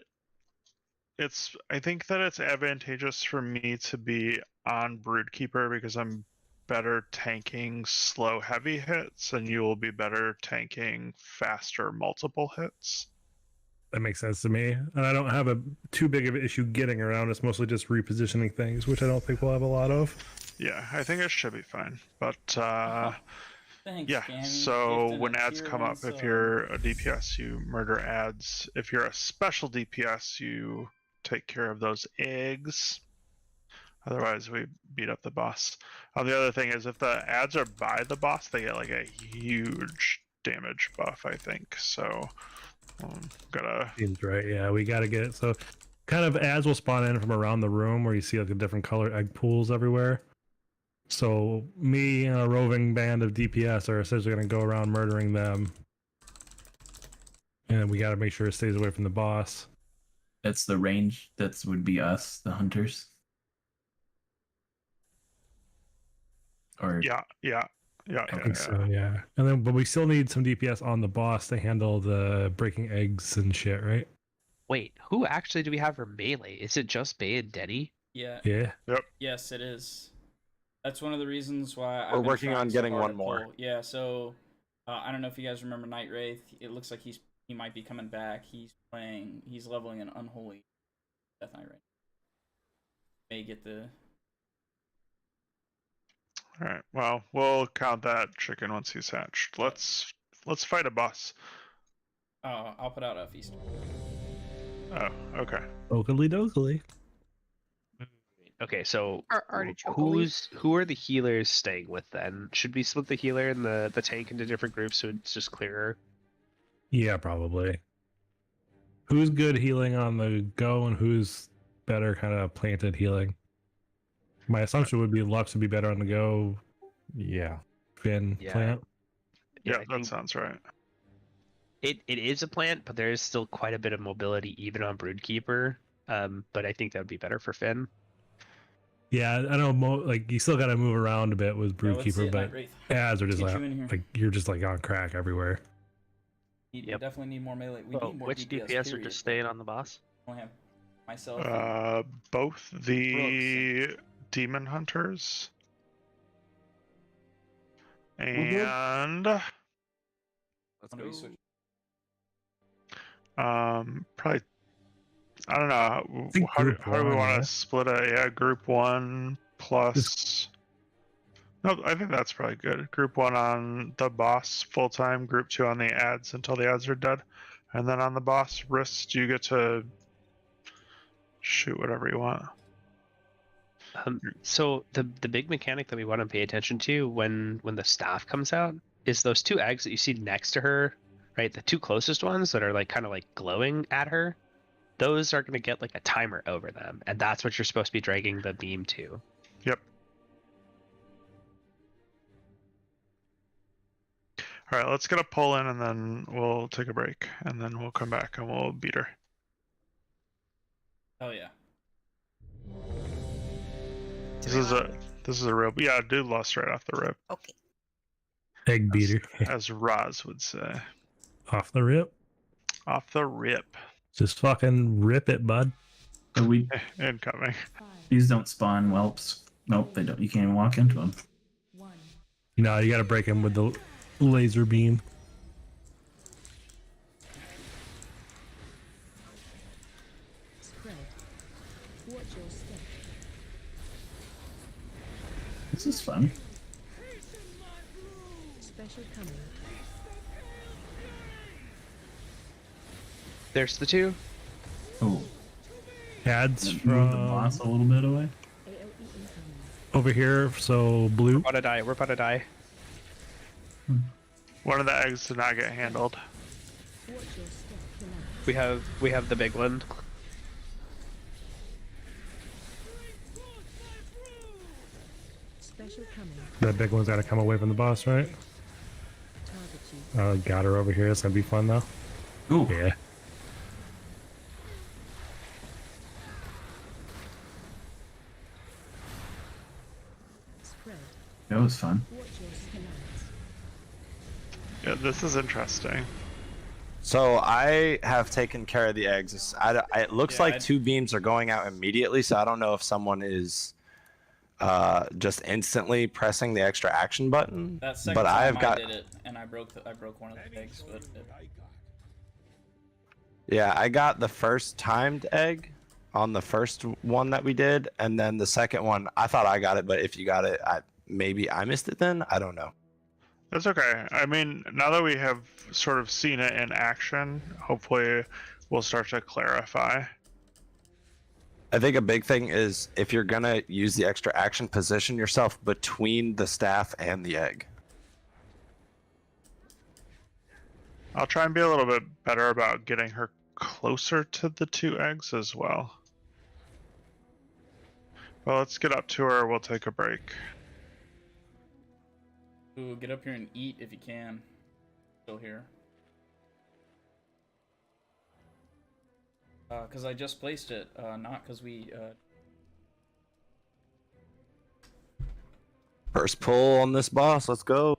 it's advantageous for me to be on Broodkeeper because I'm better tanking slow heavy hits, and you will be better tanking faster multiple hits. That makes sense to me. And I don't have a too big of an issue getting around. It's mostly just repositioning things, which I don't think we'll have a lot of. Yeah, I think it should be fine. But Thanks, yeah, Cammy. so Gifted when a ads tier come 1 up, if sub. you're a DPS, you murder ads. If you're a special DPS, you take care of those eggs. Otherwise, we beat up the boss. The other thing is, if the ads are by the boss, they get like a huge damage buff, I think. So, gotta. Seems right. Yeah, we got to get it. So, kind of ads will spawn in from around the room where you see like the different color egg pools everywhere. So, me and a roving band of DPS are essentially going to go around murdering them. And we got to make sure it stays away from the boss. That's the range. That would be us, the hunters. Or Yeah. I think so, yeah. And then, but we still need some DPS on the boss to handle the breaking eggs and shit, right? Wait, who actually do we have for melee? Is it just Bay and Denny? Yeah. Yeah. Yes, it is. That's one of the reasons why We're I've been working trying on so getting hard one to more. pull. Yeah, so I don't know if you guys remember Night Wraith. It looks like he might be coming back. He's leveling an unholy Death Knight right now. May get the. All right. Well, we'll count that chicken once he's hatched. Let's fight a boss. I'll put out a feast. Oh, okay. Oakley dokley. Okay, so Artichoke. who are the healers staying with then? Should we split the healer and the tank into different groups so it's just clearer? Yeah, probably. Who's good healing on the go and who's better kind of planted healing? My assumption would be Lux would be better on the go. Yeah. Finn Yeah. plant. Yeah, I that think sounds right. it is a plant, but there is still quite a bit of mobility even on Broodkeeper. But I think that would be better for Finn. Yeah, I know. Like you still got to move around a bit with Yeah, let's see Broodkeeper, it, but Night Wraith. ads are just Get you in here. like you're just like on crack everywhere. We Yep. definitely need more melee. We Oh, need more which DPS, DPS are period. just staying on the boss? I only have myself. and Both the demon hunters and Let's when do we switch? probably I don't know. think How do group we one, want yeah. to split it? Group 1 plus. No, I think that's probably good. Group 1 on the boss full time. Group 2 on the ads until the ads are dead, and then on the boss wrist you get to shoot whatever you want. So the big mechanic that we want to pay attention to when the staff comes out is those 2 eggs that you see next to her, right? The 2 closest ones that are like kind of like glowing at her. Those are going to get like a timer over them, and that's what you're supposed to be dragging the beam to. Yep. All right, let's get a pull in, and then we'll take a break, and then we'll come back and we'll beat her. Oh yeah. This is a real dude lost right off the rip, Okay. Egg beater as Roz would say. off the rip. Off the rip. Just fucking rip it, bud. so we Incoming. these don't spawn whelps. Nope, they don't. You can't even walk into them. 1. No, you got to break him with the laser beam. Spread. Watch your step. This is fun. Special coming. There's the two. Oh, Ads move from the boss a little bit away. AOE incoming. over here. So blue. We're about to die. We're about to die. One of the eggs did not get handled. Watch your step. Relax. We have the big one. Special coming. The big one's got to come away from the boss, right? Target you. Got her over here. It's gonna be fun though. Ooh, Yeah. Spread. that was fun. Watch your stance. Yeah, this is interesting. So I have taken care of the eggs. It looks Yeah, like 2 beams are going out immediately, so I don't know if someone is just instantly pressing the extra action button. That second But time I've got, I did it, and I broke one of the eggs, but yeah, I got the first timed egg on the first one that we did, and then the second one, I thought I got it, but if you got it, maybe I missed it then? I don't know. That's okay. I mean, now that we have sort of seen it in action, hopefully we'll start to clarify. I think a big thing is if you're gonna use the extra action, position yourself between the staff and the egg. I'll try and be a little bit better about getting her closer to the 2 eggs as well. Well, let's get up to her. We'll take a break. ooh, get up here and eat if you can. Still here. Because I just placed it, not because we First pull on this boss, let's go.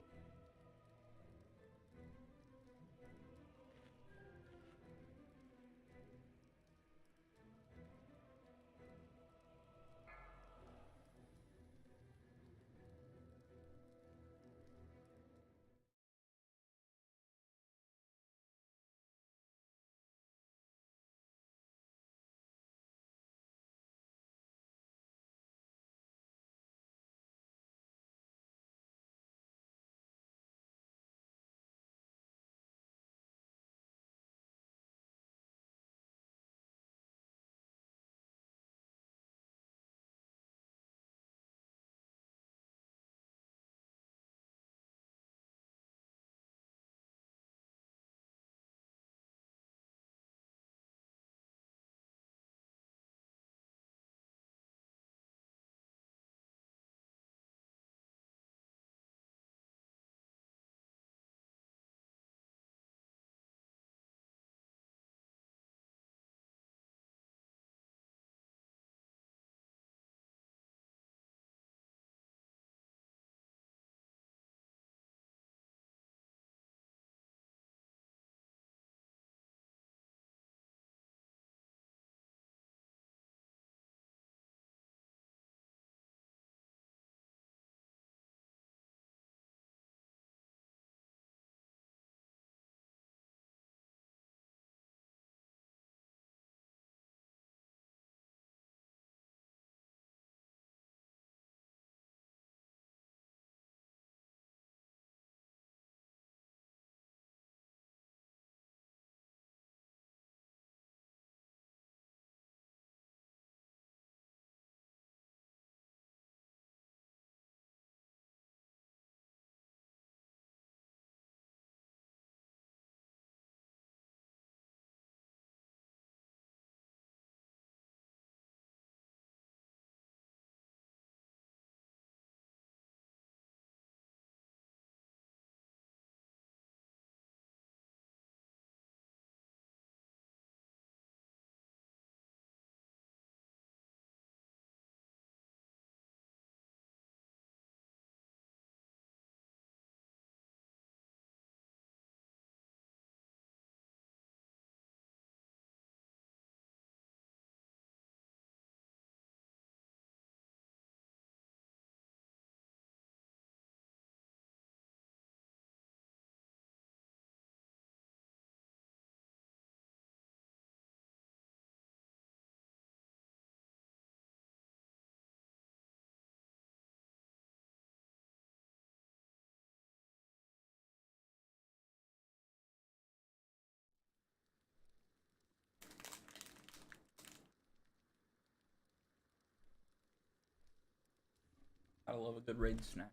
Gotta love a good raid snack.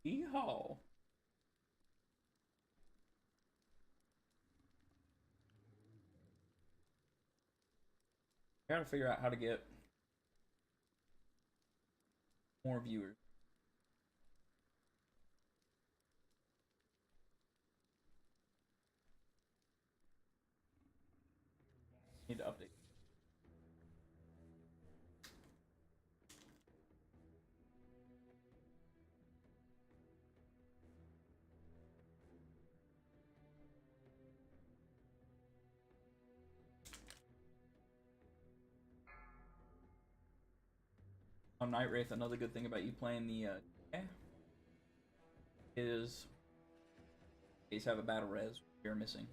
Yeehaw. I gotta figure out how to get more viewers. Need to update. On Night Wraith, another good thing about you playing the is these have a battle res you're missing.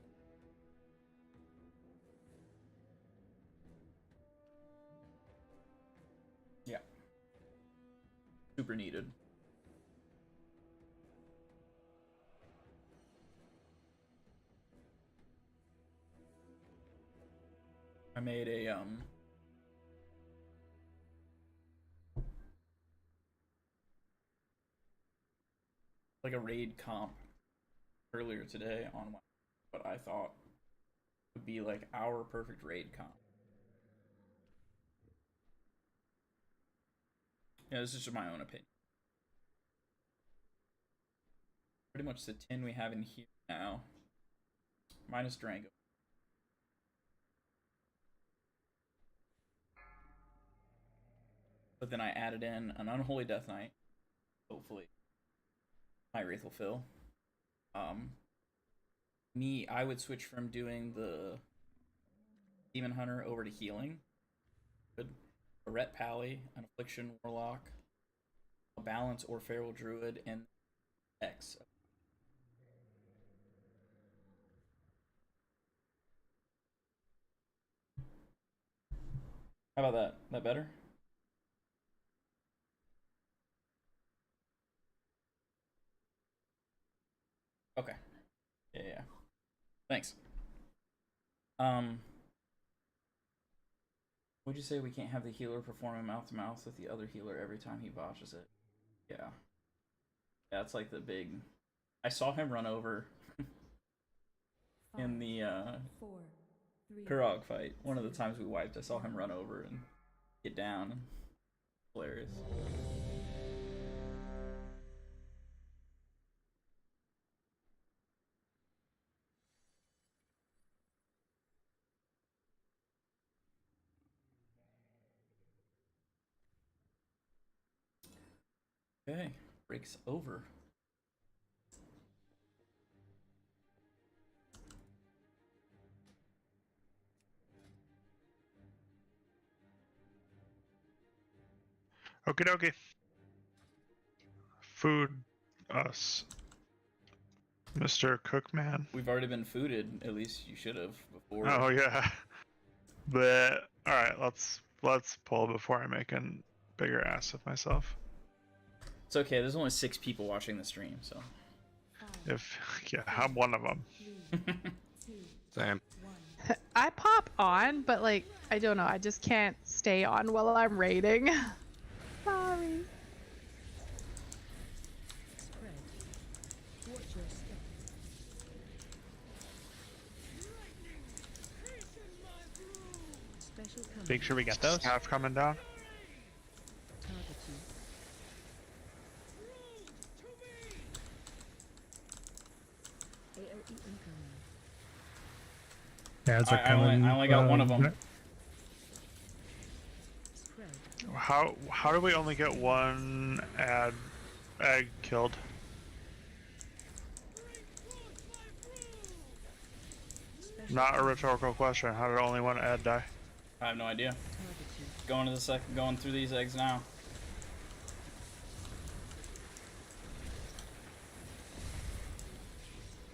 Yeah. Super needed. I made a like a raid comp earlier today on what I thought would be like our perfect raid comp. Yeah, this is just my own opinion. Pretty much the 10 we have in here now, minus Drango. But then I added in an Unholy Death Knight, hopefully. Night Wraith will fill. I would switch from doing the Demon Hunter over to healing. Good. A Ret Pally, an Affliction Warlock, a Balance or Feral Druid, and X. How about that? That better? Okay. Yeah. Thanks. Would you say we can't have the healer perform a mouth-to-mouth with the other healer every time he botches it? Yeah. That's like the big... I saw him run over in the Kurog fight. One of the times we wiped, I saw him run over and get down. Hilarious. Okay, break's over. Okie dokie. Food us. Mr. Cookman. We've already been fooded, at least you should have before. Oh yeah. But alright, let's pull before I make a bigger ass of myself. It's okay, there's only 6 people watching the stream, so. Yeah, I'm one of them. Same. I pop on, but like, I don't know, I just can't stay on while I'm raiding. Sorry. Make sure we get those. Staff coming down. Ads are I coming. only got one of them. How do we only get one egg killed? Not a rhetorical question. How did only one ad die? I have no idea. Going through these eggs now.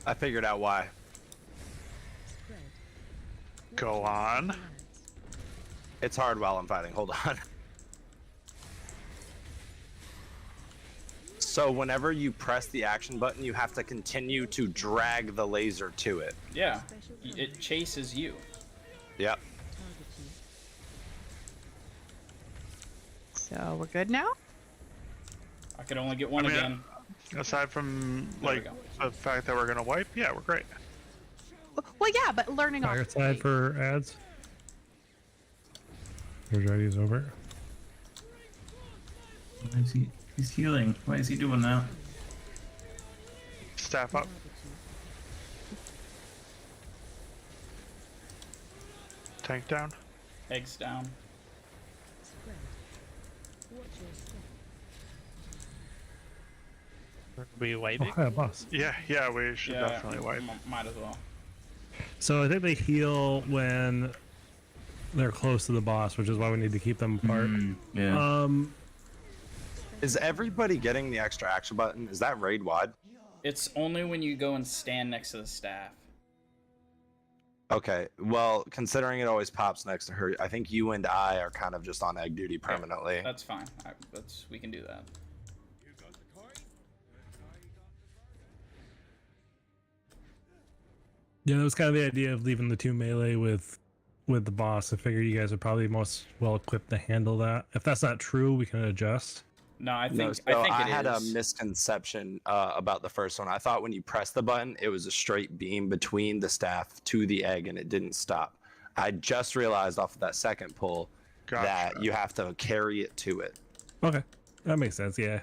I figured out why. Go on. It's hard while I'm fighting. Hold on. So whenever you press the action button, you have to continue to drag the laser to it. Yeah, it chases you. Yep. So we're good now? I could only get one again. Aside from There we like go. the fact that we're gonna wipe, yeah, we're great. Well, yeah, but learning off. Fireside for ads. Here's Ready's over. Why is he? He's healing. Why is he doing that? Staff up. Tank down. Eggs down. Spread. Watch your step. Are we wiping? Oh, hi, boss. Yeah, we should Yeah, definitely wipe. Might as well. So I think they heal when they're close to the boss, which is why we need to keep them apart. Yeah. Is everybody getting the extra action button? Is that raid wide? It's only when you go and stand next to the staff. Okay, well, considering it always pops next to her, I think you and I are kind of just on egg duty permanently. That's fine. We can do that. Yeah, that was kind of the idea of leaving the 2 melee with the boss. I figured you guys are probably most well equipped to handle that. If that's not true, we can adjust. No, I think No, I so think I it had a is. misconception about the first one. I thought when you press the button, it was a straight beam between the staff to the egg, and it didn't stop. I just realized off of that second pull that you have to carry it to it. Okay, that makes sense. Yeah.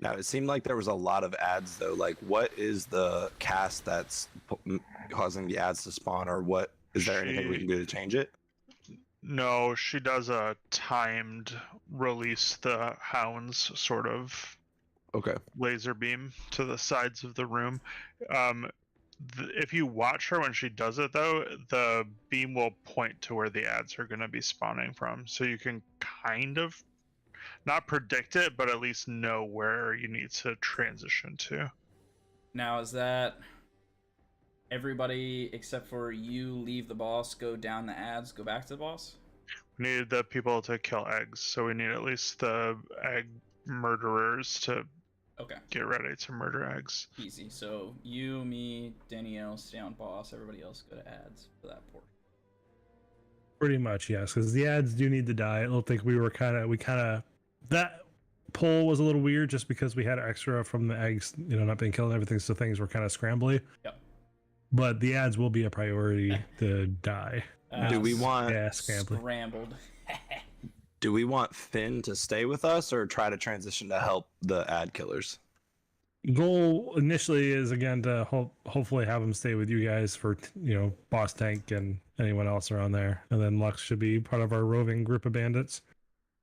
Now, it seemed like there was a lot of ads, though. Like, what is the cast that's causing the ads to spawn, or what? Is there anything we can do to change it? No, she does a timed release the hounds sort of Okay. laser beam to the sides of the room. If you watch her when she does it, though, the beam will point to where the ads are going to be spawning from, so you can kind of not predict it, but at least know where you need to transition to. Now, is that everybody except for you leave the boss, go down the ads, go back to the boss? We needed the people to kill eggs, so we need at least the egg murderers to get ready to murder eggs. Easy. So you, me, Danielle stay on boss. Everybody else go to ads for that port. Pretty much, yes, because the ads do need to die. I don't think we kind of that pull was a little weird just because we had extra from the eggs, not being killed and everything, so things were kind of scrambly. Yep. But the ads will be a priority to die. Do we want scrambled? Do we want Finn to stay with us or try to transition to help the ad killers? Goal initially is again to hopefully have him stay with you guys for boss tank and anyone else around there, and then Lux should be part of our roving group of bandits.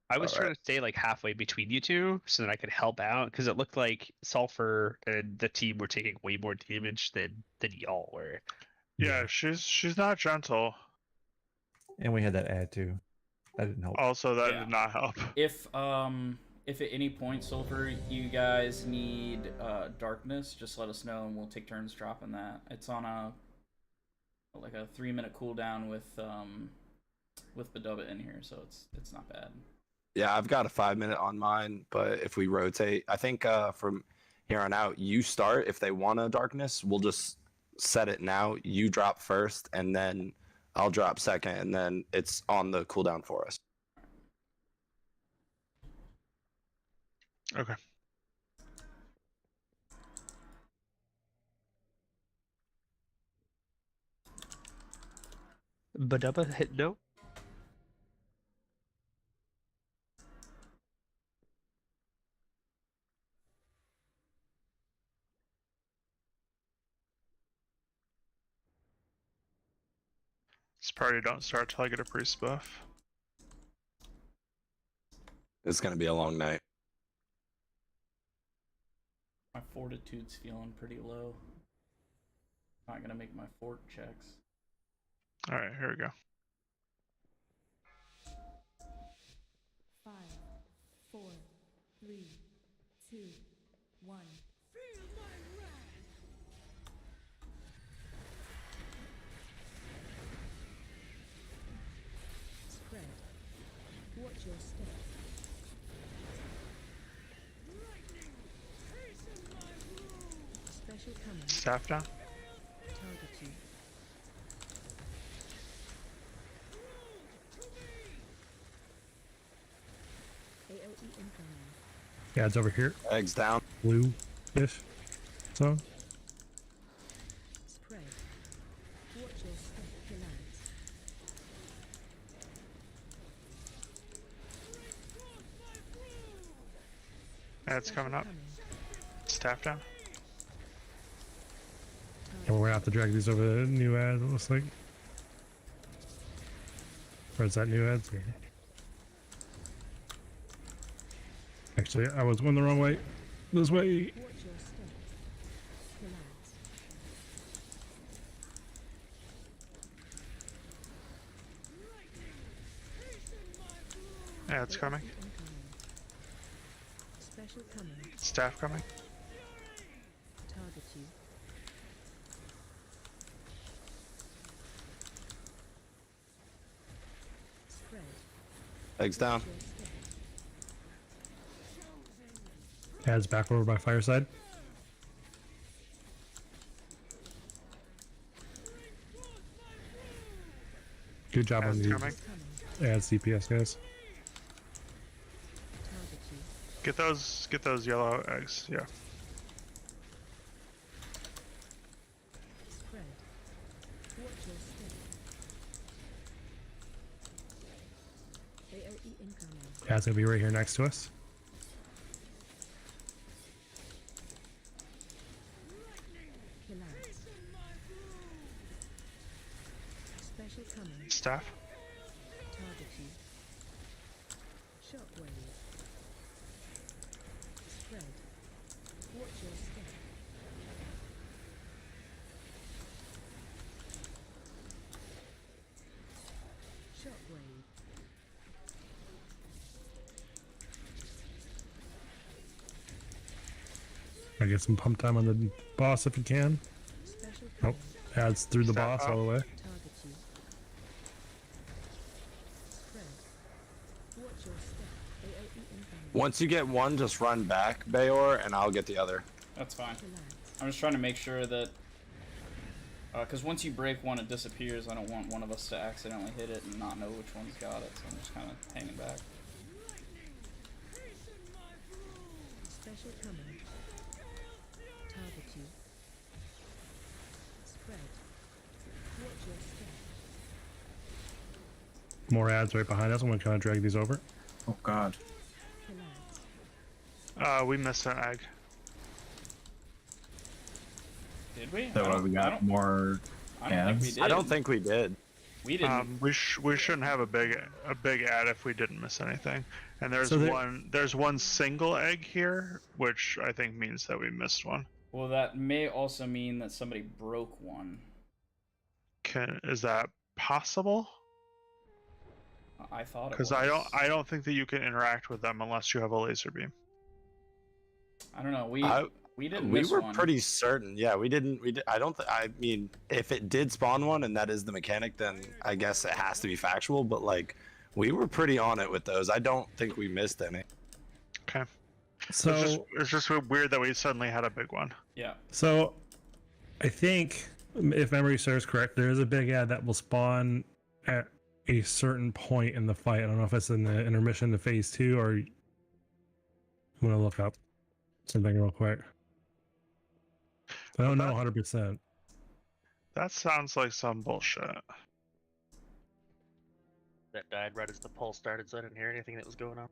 I was trying to stay like halfway between you two so that I could help out because it looked like Sulfur and the team were taking way more damage than y'all were. Yeah, she's not gentle. And we had that ad too. That didn't help. Also, that did not help. If at any point, Sulfur, you guys need darkness, just let us know and we'll take turns dropping that. It's on a 3-minute cooldown with Badubba in here, so it's not bad. Yeah, I've got a 5-minute on mine, but if we rotate, I think from here on out, you start. If they want a darkness, we'll just set it now. You drop first, and then I'll drop second, and then it's on the cooldown for us. Okay. Badubba hit no. This party don't start till I get a priest buff. It's gonna be a long night. My fortitude's feeling pretty low. Not gonna make my fort checks. All right, here we go. 3, 2, 1. Feel my wrath! Spread. Watch your step. Lightning! Hasten my blow! Special coming. Staff down. Target you. AOE incoming. Yeah, it's over here. Eggs down. Blue fish. So Spread. Watch your step. Relax. Ad's coming up. Staff down. and we're gonna have to drag these over the new ad, it looks like. Where's that new ad? Actually, I was going the wrong way. This way. Watch your step. Relax. Ad's coming. Special coming. Staff coming. Target you. Spread. Eggs down. Your step. Ad's back over by fireside. Good job on Ad's the coming. Coming. ad CPS, guys. Target you. Get those yellow eggs. Yeah. Spread. Watch your step. AOE incoming. Ad's gonna be right here next to us. Relax. Special coming. Staff. Target you. Shockwave. Spread. Watch your step. Shockwave. I get some pump time on the boss if you can. Special Nope. coming. Ad's through the Step boss up. all the way. Target you. Spread. Watch your step. AOE incoming. Once you get one, just run back, Bayor, and I'll get the other. That's fine. Relax. I'm just trying to make sure that, because once you break one, it disappears. I don't want one of us to accidentally hit it and not know which one's got it, so I'm just kind of hanging back. Special coming. Target you. Spread. Watch your step. More ads right behind us. I'm gonna kind of drag these over. Oh god. Relax. We missed an egg. Did we? So I don't- we I got don't- more I don't think we ads? did. I don't think we did. we didn't. We shouldn't have a big ad if we didn't miss anything. And there's So there- one single egg here, which I think means that we missed one. Well, that may also mean that somebody broke one. Is that possible? I thought it Because was. I don't think that you can interact with them unless you have a laser beam. I don't know. We didn't We miss were one. pretty certain. Yeah, we didn't. I don't. I mean, if it did spawn one and that is the mechanic, then I guess it has to be factual. But like, we were pretty on it with those. I don't think we missed any. Okay. So It's just weird that we suddenly had a big one. Yeah. So, I think, if memory serves correct, there is a big ad that will spawn at a certain point in the fight. I don't know if it's in the intermission to phase 2 or. I'm gonna look up something real quick. I don't know 100%. That sounds like some bullshit. That died right as the pulse started, so I didn't hear anything that was going on.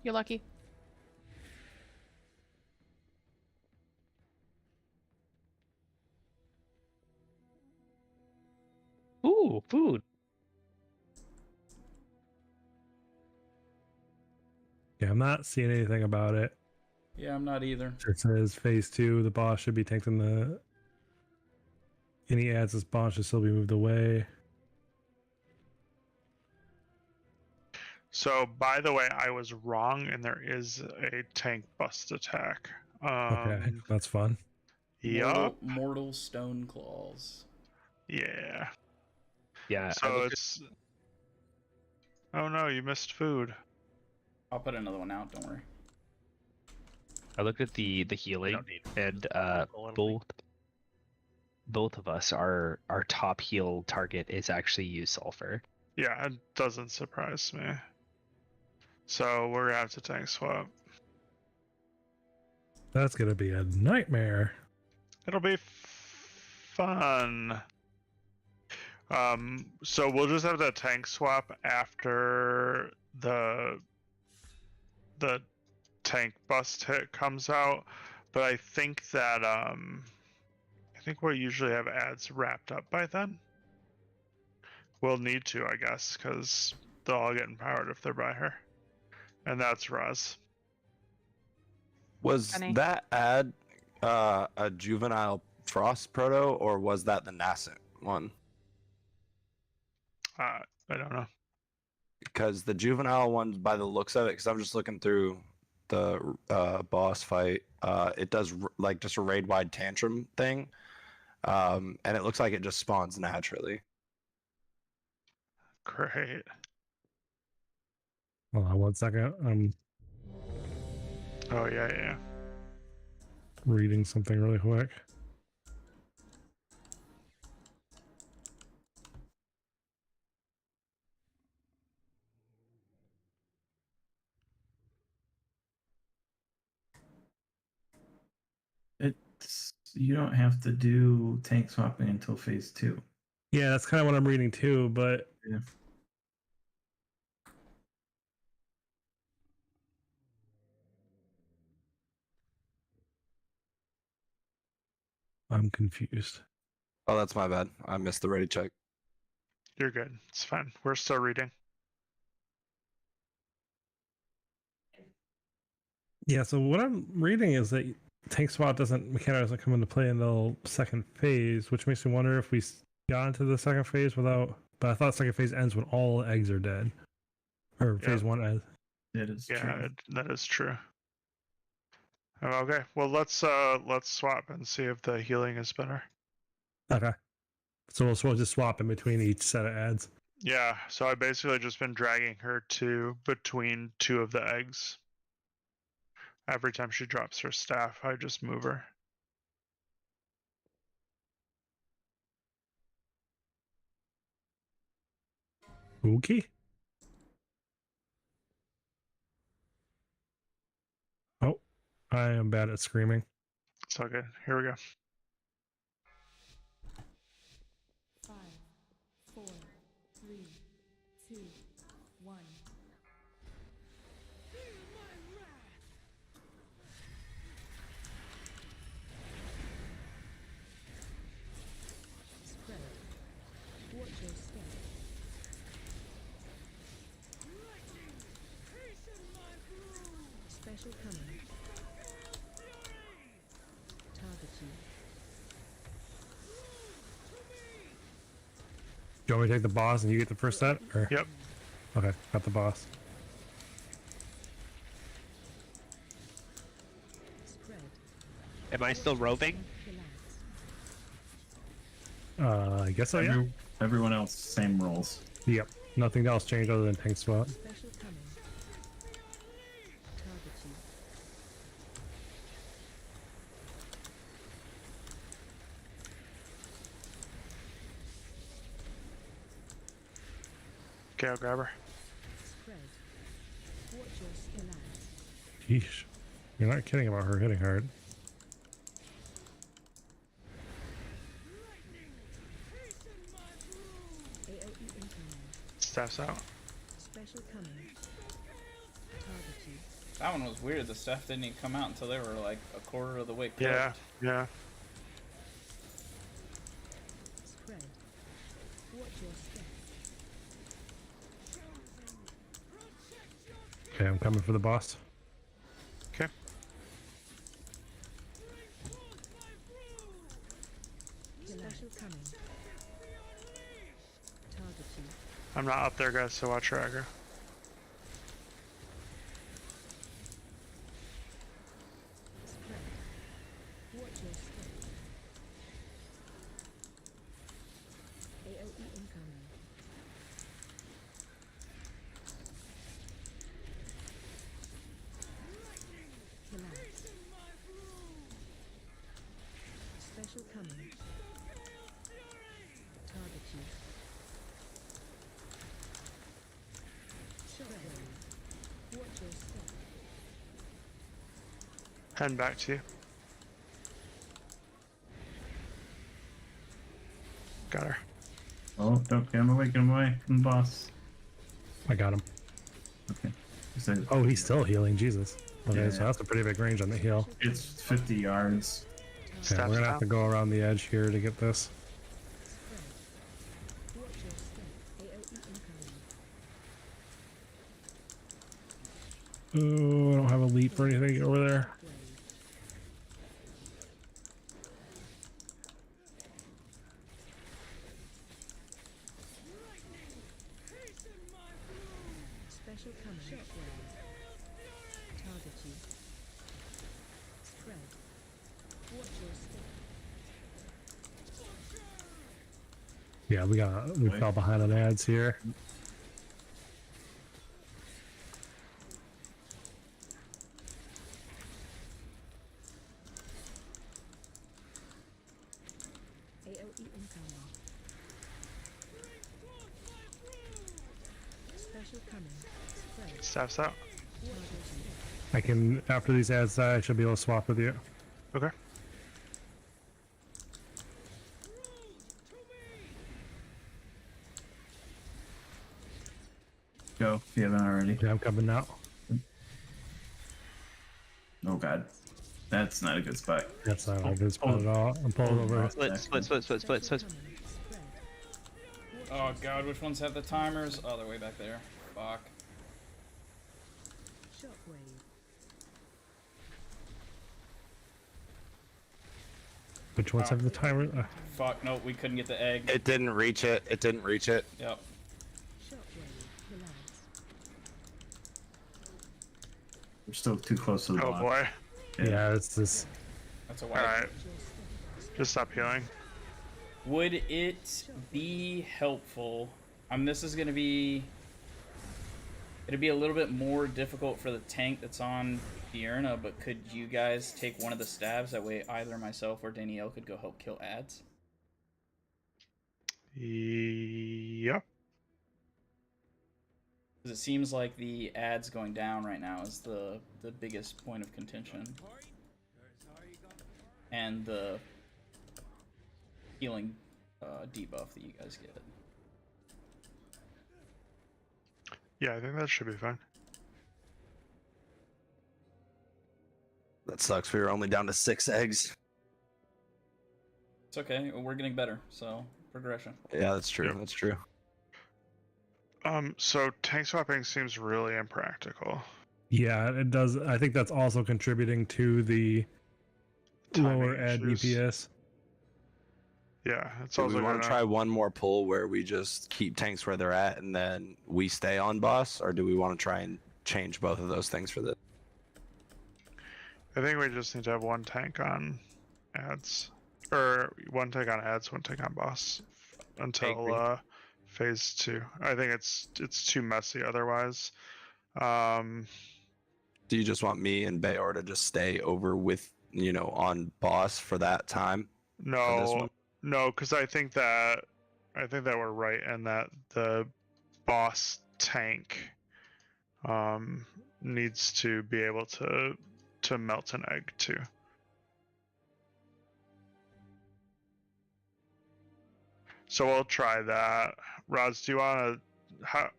You're lucky. Ooh, food. Yeah, I'm not seeing anything about it. Yeah, I'm not either. It says phase 2, the boss should be taking the. Any ads to spawn should still be moved away. So, by the way, I was wrong, and there is a tank bust attack. Okay, that's fun. Yup. Mortal stone claws. Yeah. Yeah. So it's. Oh no, you missed food. I'll put another one out. Don't worry. I looked at the healing, and both of us, our top heal target is actually use sulfur. Yeah, it doesn't surprise me. So we're gonna have to tank swap. That's gonna be a nightmare. It'll be fun. So we'll just have that tank swap after the tank bust hit comes out. But I think that I think we'll usually have ads wrapped up by then. We'll need to, I guess, because they'll all get empowered if they're by her. And that's Roz. Was Funny. that ad a juvenile frost proto, or was that the nascent one? I don't know. Because the juvenile one, by the looks of it, because I'm just looking through the boss fight, it does like just a raid wide tantrum thing, and it looks like it just spawns naturally. Great. Hold on 1 second. I'm Oh yeah. reading something really quick. You don't have to do tank swapping until phase 2. Yeah, that's kind of what I'm reading too, but Yeah. I'm confused. Oh, that's my bad. I missed the ready check. You're good. It's fine. We're still reading. Yeah, so what I'm reading is that tank swap mechanic doesn't come into play until second phase, which makes me wonder if we got into the second phase without. But I thought second phase ends when all eggs are dead, or phase 1 ends. That is true. That is true. Okay, well let's swap and see if the healing is better. Okay, so we'll just swap in between each set of ads. Yeah, so I basically just been dragging her to between two of the eggs. Every time she drops her staff, I just move her. Okay. Oh, I am bad at screaming. It's all good. Here we go. 5, 4, 3, 2, 1. Spread. Watch your step. Special coming. Target you. Do you want me to take the boss and you get the first set? Or? Yep. Okay, got the boss. Spread. Am I still roving? Relax. I guess so, yeah. Everyone else, same rules. Yep. Nothing else changed other than tank swap. Special coming. Target you. Okay, I'll grab her. Spread. Watch your skill out. Yeesh. You're not kidding about her hitting hard. AOE incoming. Staff's out. Special coming. Target you. That one was weird. The stuff didn't even come out until they were like a quarter of the way cooked. Yeah. Spread. Watch your step. Okay, I'm coming for the boss. Okay. Special coming. Target you. I'm not up there, guys, so watch your aggro. Heading back to you. Got her. Oh, don't get him away, get him away. Come, boss. I got him. Okay. Is it- Oh, he's still healing. Jesus. Okay, Yeah. so that's a pretty big range on the heal. It's 50 yards. Okay, Steps we're gonna have down. to go around the edge here to get this. Watch your step. AoE incoming. Oh, I don't have a leap or anything over there. Special coming. Target you. Spread. Watch your step. Yeah, we fell behind on ads here. AoE incoming. Special coming. Spread. Steps out. Target you. I can, after these ads die, I should be able to swap with you. Okay. Go if you haven't already. Yeah, I'm coming now. Oh god. That's not a good spot. That's not a good spot at all. I'm pulling over. Split. Spread. Oh god, which ones have the timers? Oh, they're way back there. Fuck. Shockwave. Which ones have the timer? Fuck, no, we couldn't get the egg. It didn't reach it. It didn't reach it. Yep. Shockwave. Relax. We're still too close to the Oh block. boy. Yeah, it's this. That's a wipe. Alright. Just stop healing. Would it be helpful? This is gonna be. It'd be a little bit more difficult for the tank that's on Diurna, but could you guys take one of the stabs? That way either myself or Danielle could go help kill ads. Yep. Because it seems like the ads going down right now is the biggest point of contention. And the healing debuff that you guys get. Yeah, I think that should be fine. That sucks. We were only down to 6 eggs. It's okay. We're getting better, so progression. Yeah, that's true. Yep. That's true. So tank swapping seems really impractical. Yeah, it does. I think that's also contributing to the Timing lower ad issues. DPS. Yeah, it's Do also we want gonna... to try one more pull where we just keep tanks where they're at and then we stay on boss, or do we want to try and change both of those things for this? I think we just need to have one tank on ads. Or one tank on ads, one tank on boss. Until phase 2. I think it's too messy otherwise. Do you just want me and Bayor to just stay over with, on boss for that time? For this No, one? no, because I think that we're right, and that the boss tank needs to be able to melt an egg too. So we'll try that. Roz, do you want to how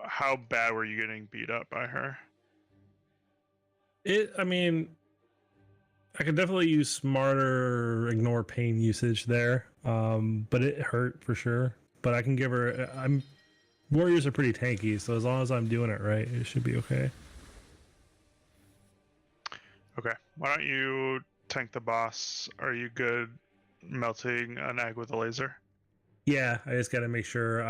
how bad were you getting beat up by her? I mean, I could definitely use smarter ignore pain usage there, but it hurt for sure. But I can give her. Warriors are pretty tanky, so as long as I'm doing it right, it should be okay. Okay, why don't you tank the boss? Are you good melting an egg with a laser? Yeah, I just got to make sure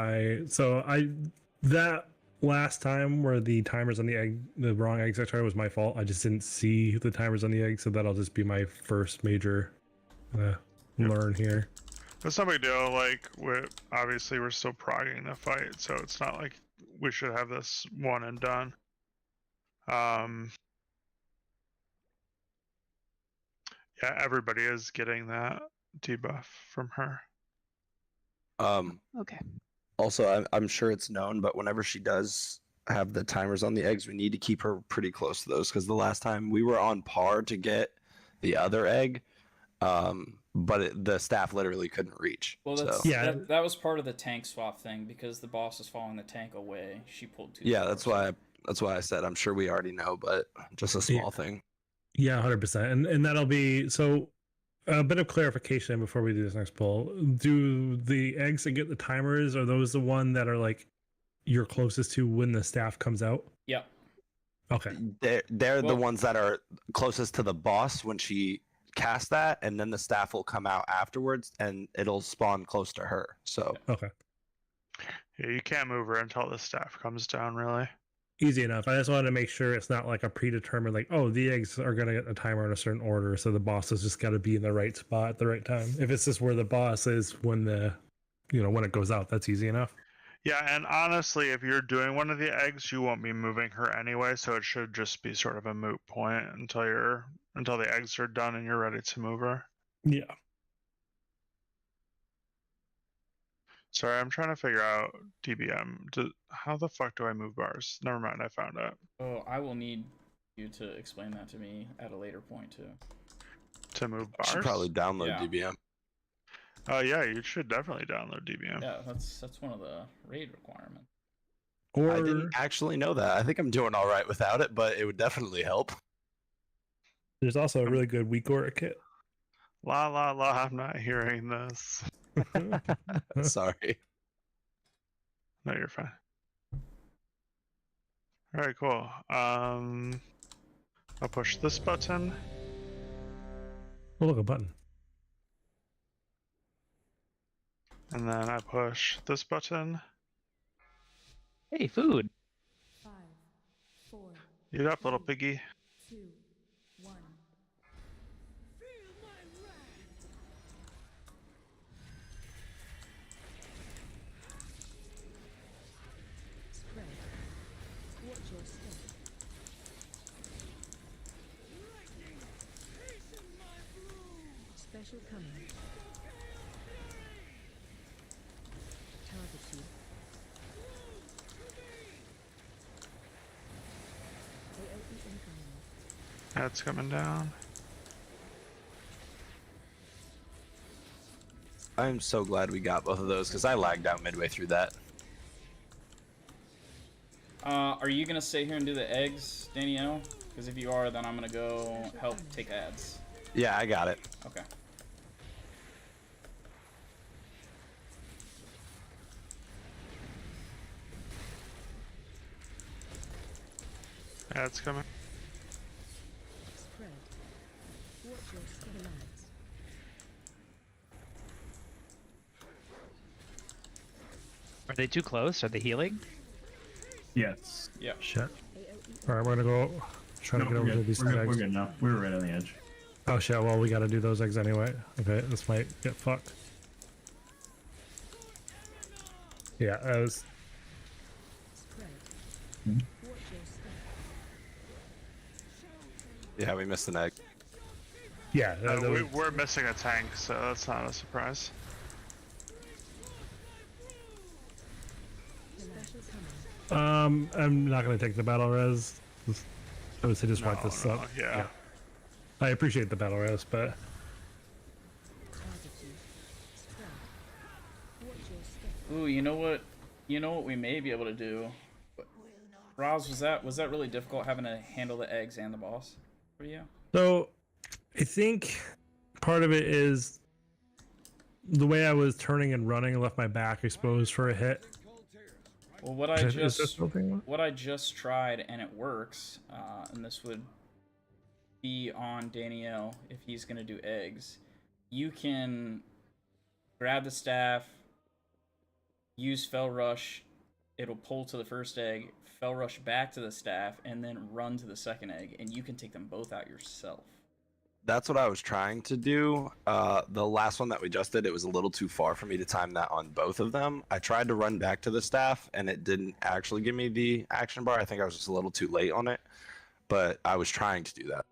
that last time where the timers on the egg, the wrong egg sector was my fault. I just didn't see the timers on the egg, so that'll just be my first major learn here. That's no big deal. Like, obviously we're still progging the fight, so it's not like we should have this one and done. Yeah, everybody is getting that debuff from her. Okay. Also, I'm sure it's known, but whenever she does have the timers on the eggs, we need to keep her pretty close to those because the last time we were on par to get the other egg, but the staff literally couldn't reach. Well, so. that was part of the tank swap thing because the boss was following the tank away. She pulled too Yeah, far, that's why I said I'm sure we already know, but just a small thing. Yeah, 100%. And that'll be so. A bit of clarification before we do this next poll. Do the eggs that get the timers, are those the one that are like you're closest to when the staff comes out? Yep. Okay. They're the ones that are closest to the boss when she casts that, and then the staff will come out afterwards and it'll spawn close to her. So Okay. Yeah, you can't move her until the staff comes down, really. Easy enough. I just wanted to make sure it's not like a predetermined, like, oh, the eggs are going to get a timer in a certain order. So the boss has just got to be in the right spot at the right time. If it's just where the boss is when when it goes out, that's easy enough. Yeah, and honestly, if you're doing one of the eggs, you won't be moving her anyway, so it should just be sort of a moot point until the eggs are done and you're ready to move her. Yeah. Sorry, I'm trying to figure out DBM. How the fuck do I move bars? Never mind, I found it. Oh, I will need you to explain that to me at a later point too. To move I bars? should probably download Yeah. DBM. Oh yeah, you should definitely download DBM. Yeah, that's one of the raid requirements. Or I didn't actually know that. I think I'm doing all right without it, but it would definitely help. there's also a really good weak aura kit. La la la, I'm not hearing this. Sorry. No, you're fine. Alright, cool. I'll push this button. Oh, look, a button. And then I push this button. Hey, food. 5, 4, Eat up, little piggy. 2, 1. Spread. Watch your step. Special coming. Target you. AOE incoming. That's coming down. I'm so glad we got both of those because I lagged out midway through that. Are you gonna stay here and do the eggs, Danielle? Because if you are, then I'm gonna go help take ads. Yeah, I got it. Okay. That's coming. Spread. Watch your step. Lads. Are they too close? Are they healing? Yes. Yeah. Shit. AOE. All right, we're going to go try to No, get we're over to good. these We're eggs. good now. We were right on the edge. Oh, shit. Well, we got to do those eggs anyway. Okay, this might get fucked. Yeah, as Spread. Hmm? Watch your step. Yeah, we missed an egg. yeah, We're missing a tank, so that's not a surprise. Special coming. I'm not going to take the battle res. I would say just wipe No, this no, up. yeah. I appreciate the battle res, but Target you. Spread. Watch your step. Ooh, you know what? You know what we may be able to do. Roz, was that really difficult having to handle the eggs and the boss for you? so I think part of it is the way I was turning and running and left my back exposed for a hit. Well, what Is this something? what I just tried and it works, and this would be on Danielle if he's gonna do eggs. You can grab the staff, use Fell Rush, it'll pull to the first egg, Fell Rush back to the staff, and then run to the second egg, and you can take them both out yourself. That's what I was trying to do. The last one that we just did, it was a little too far for me to time that on both of them. I tried to run back to the staff, and it didn't actually give me the action bar. I think I was just a little too late on it, but I was trying to do that.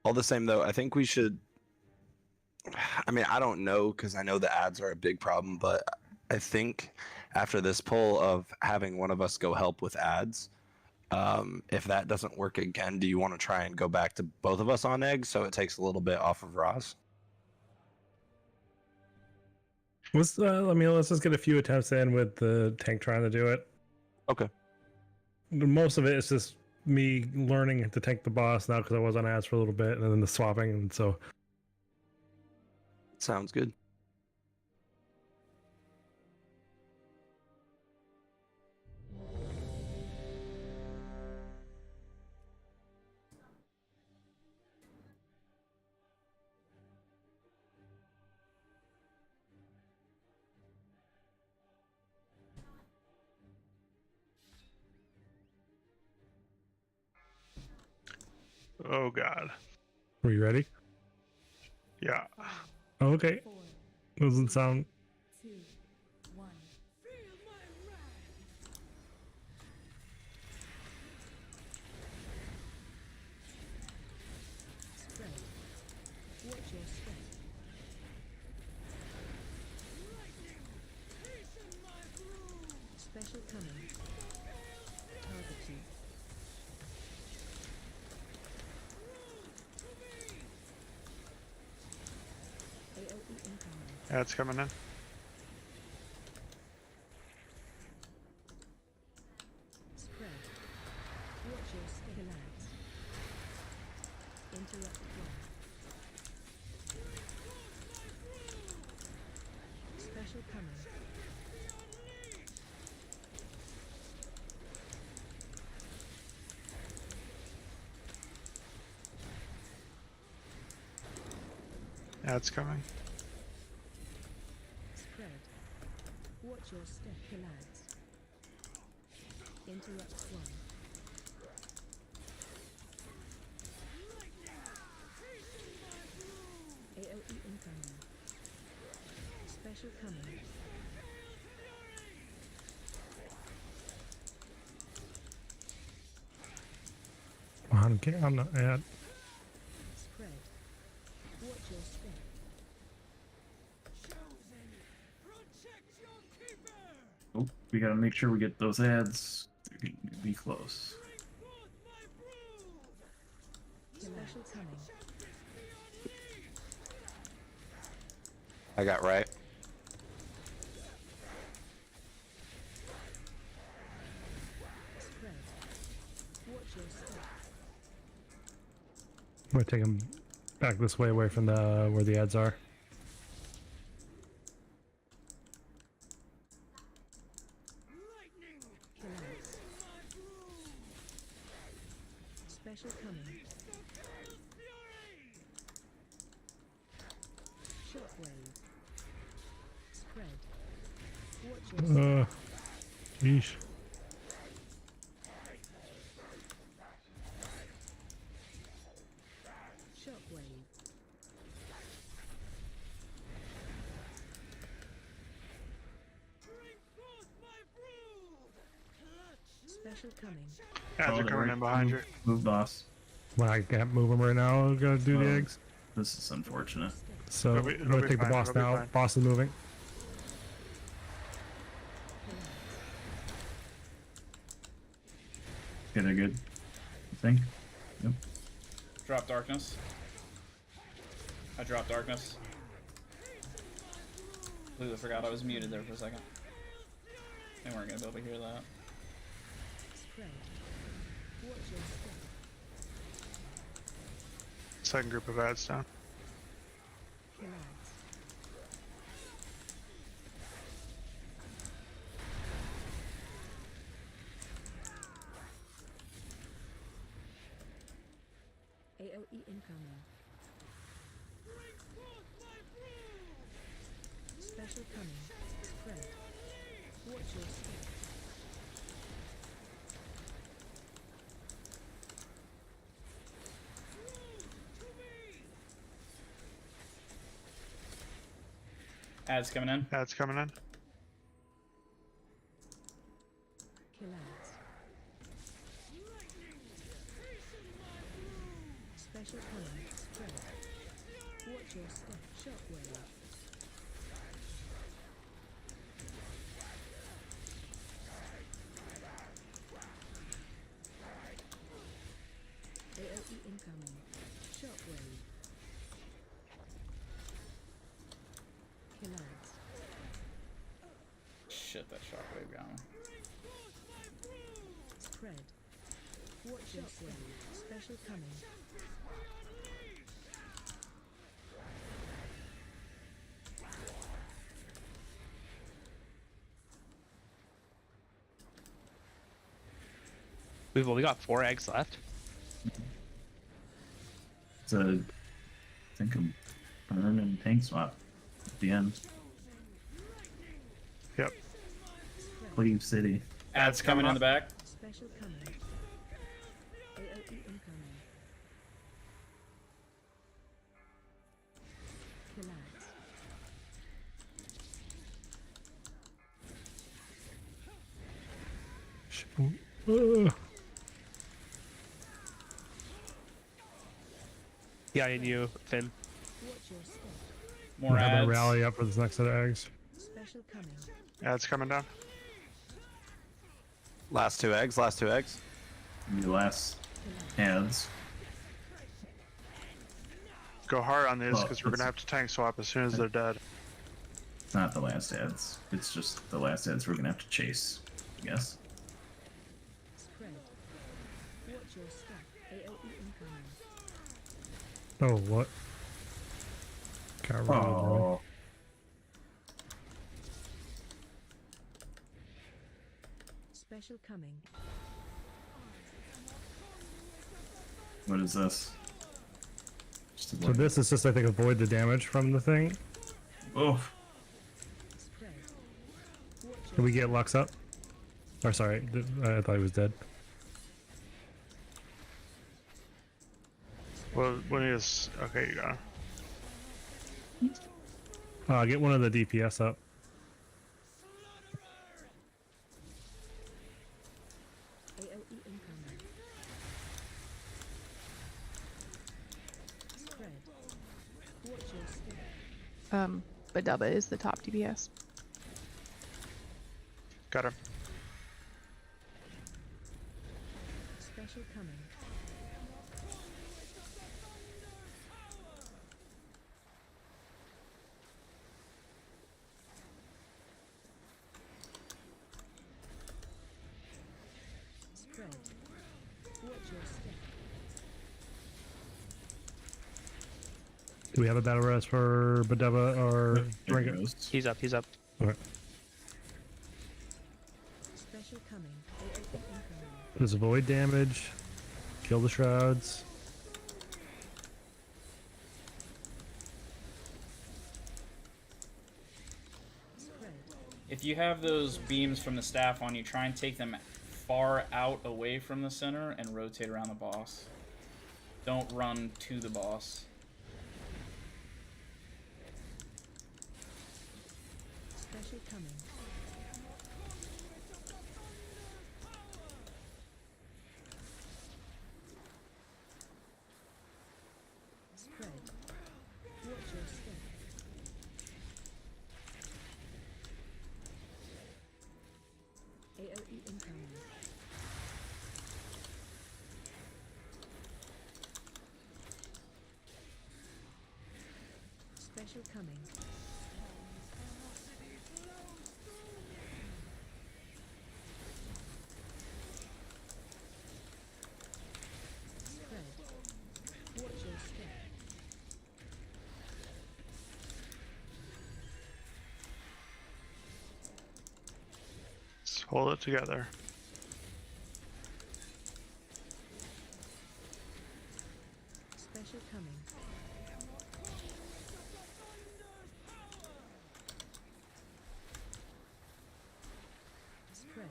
All the same, though, I think we should. I mean, I don't know because I know the ads are a big problem, but I think after this poll of having one of us go help with ads, if that doesn't work again, do you want to try and go back to both of us on eggs so it takes a little bit off of Roz? Let's let's just get a few attempts in with the tank trying to do it. Okay. Most of it is just me learning to tank the boss now because I was on ads for a little bit, and then the swapping, and so Sounds good. Oh god. are you ready? Yeah. Oh, okay. 4, Doesn't sound. 2, 1. Spread. Watch your step. Special coming. Target you. AOE incoming. Ads coming in. Spread. Watch your step. Relax. Interrupt flow. Special coming. Ads coming. Spread. Watch your step. Relax. Interrupt flow. AOE incoming. Special coming. I'm not ad. Spread. Watch your step. Oh, we gotta make sure we get those ads. They're gonna be close. Special coming. I got right. Spread. Watch your step. I'm gonna take him back this way, away from the where the ads are. Relax. Special coming. Shockwave. Spread. Watch your step. Yeesh. Shockwave. Special coming. Ads Oh, are they're coming right. in behind you. Move, boss. Well, I can't move him right now. I gotta do the Oh. eggs. This is unfortunate. So It'll be- I'm it'll gonna be take fine, the boss it'll be now. fine. Boss is moving. Okay, they're good. I think. Yep. Drop darkness. I dropped darkness. Completely forgot I was muted there for a second. They weren't gonna be able to hear that. Spread. Watch your step. Second group of ads down. Relax. AOE incoming. Special coming. Spread. Watch your step. Ads coming in. Ads coming in. Relax. Special coming. shit, that shockwave got me. Spread. Watch your step. Special coming. We've only got 4 eggs left. It's a, I think a burn and tank swap at the end. Yep. Cleve City. Ads coming in the back. Special coming. AOE incoming. Kill ads. Yeah, and you, Finn. Watch your step. More Have a ads. rally up for this next set of eggs. Special coming. Ads coming down. Last 2 eggs. Last 2 eggs. The last ads. Go hard on these Well, because we're gonna it's- have to tank swap as soon as they're dead. It's not the last ads. It's just the last ads we're gonna have to chase, I guess. Spread. Watch your step. AOE incoming. Oh, what? Got rid of it. Oh, Special coming. what is this? Just a So this is just, I think, avoid the damage from the thing. Oh, Spread. Watch Can we get Lux up? Or sorry, I thought he was dead. Well, when he is okay, you got it. Get one of the DPS up. AOE incoming. Spread. Watch your step. But Dubba is the top DPS. Got him. Special coming. Spread. Watch your step. Do we have a battle res for Badeva or there it Drinker? goes. He's up, he's up. Okay. Special coming. AOE incoming. There's avoid damage. Kill the shrouds. Spread. If you have those beams from the staff on you, try and take them far out away from the center and rotate around the boss. Don't run to the boss. Special coming. Spread. Watch your step. AOE incoming. Special coming. Spread. Watch your step. Let's hold it together. Special coming. Spread.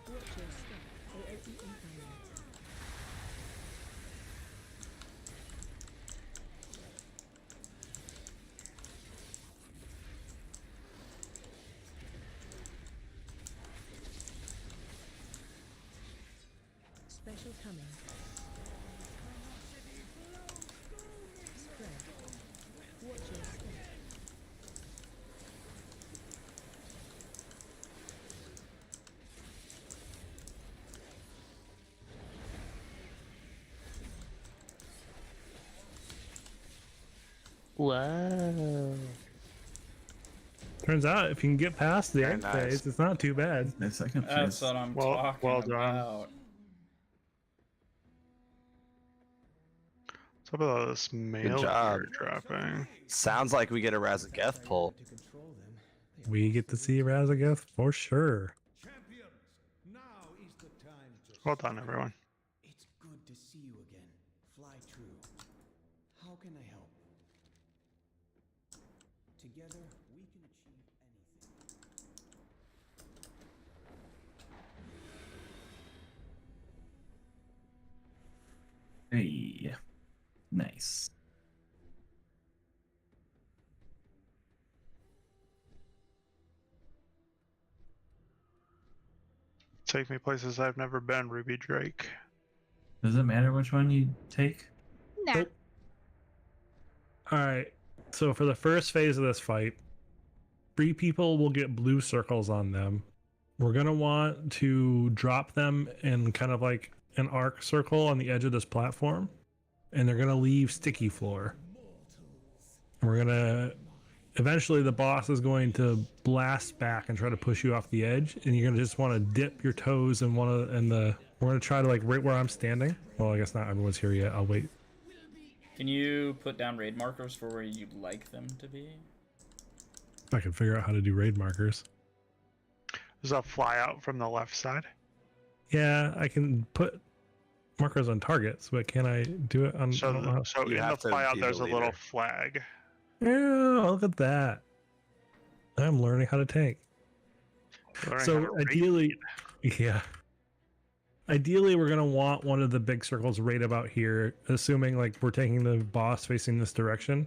Watch your step. AOE incoming. Special coming. Spread. Watch your step. Whoa. Turns out if you can get past the Very egg nice. phase, it's not too bad. The second That's phase. what I'm Well- talking well done. about. What's up with all this mail job. you're dropping? Sounds like we get a Razageth pull. We get to see Razageth for sure. Champions, now is the time to Well done, everyone. It's good to see you again. Fly true. How can I help? Together, we can achieve anything. Hey, nice. Take me places I've never been, Ruby Drake. Does it matter which one you take? Nah. Nope. All right. So for the first phase of this fight, 3 people will get blue circles on them. We're going to want to drop them in kind of like an arc circle on the edge of this platform. And they're going to leave sticky floor. We're going to... Eventually, the boss is going to blast back and try to push you off the edge. And you're going to just want to dip your toes in one of... We're going to try to, like, right where I'm standing. Well, I guess not everyone's here yet. I'll wait. Can you put down raid markers for where you'd like them to be? If I can figure out how to do raid markers. There's a fly out from the left side. Yeah, I can put markers on targets, but can I do it on... So, I don't know how- so in You the have to fly out, be there's the a little leader. flag. Yeah, look at that. I'm learning how to tank. Learning how So to raid. ideally, yeah. Ideally, we're gonna want one of the big circles right about here, assuming like we're taking the boss facing this direction,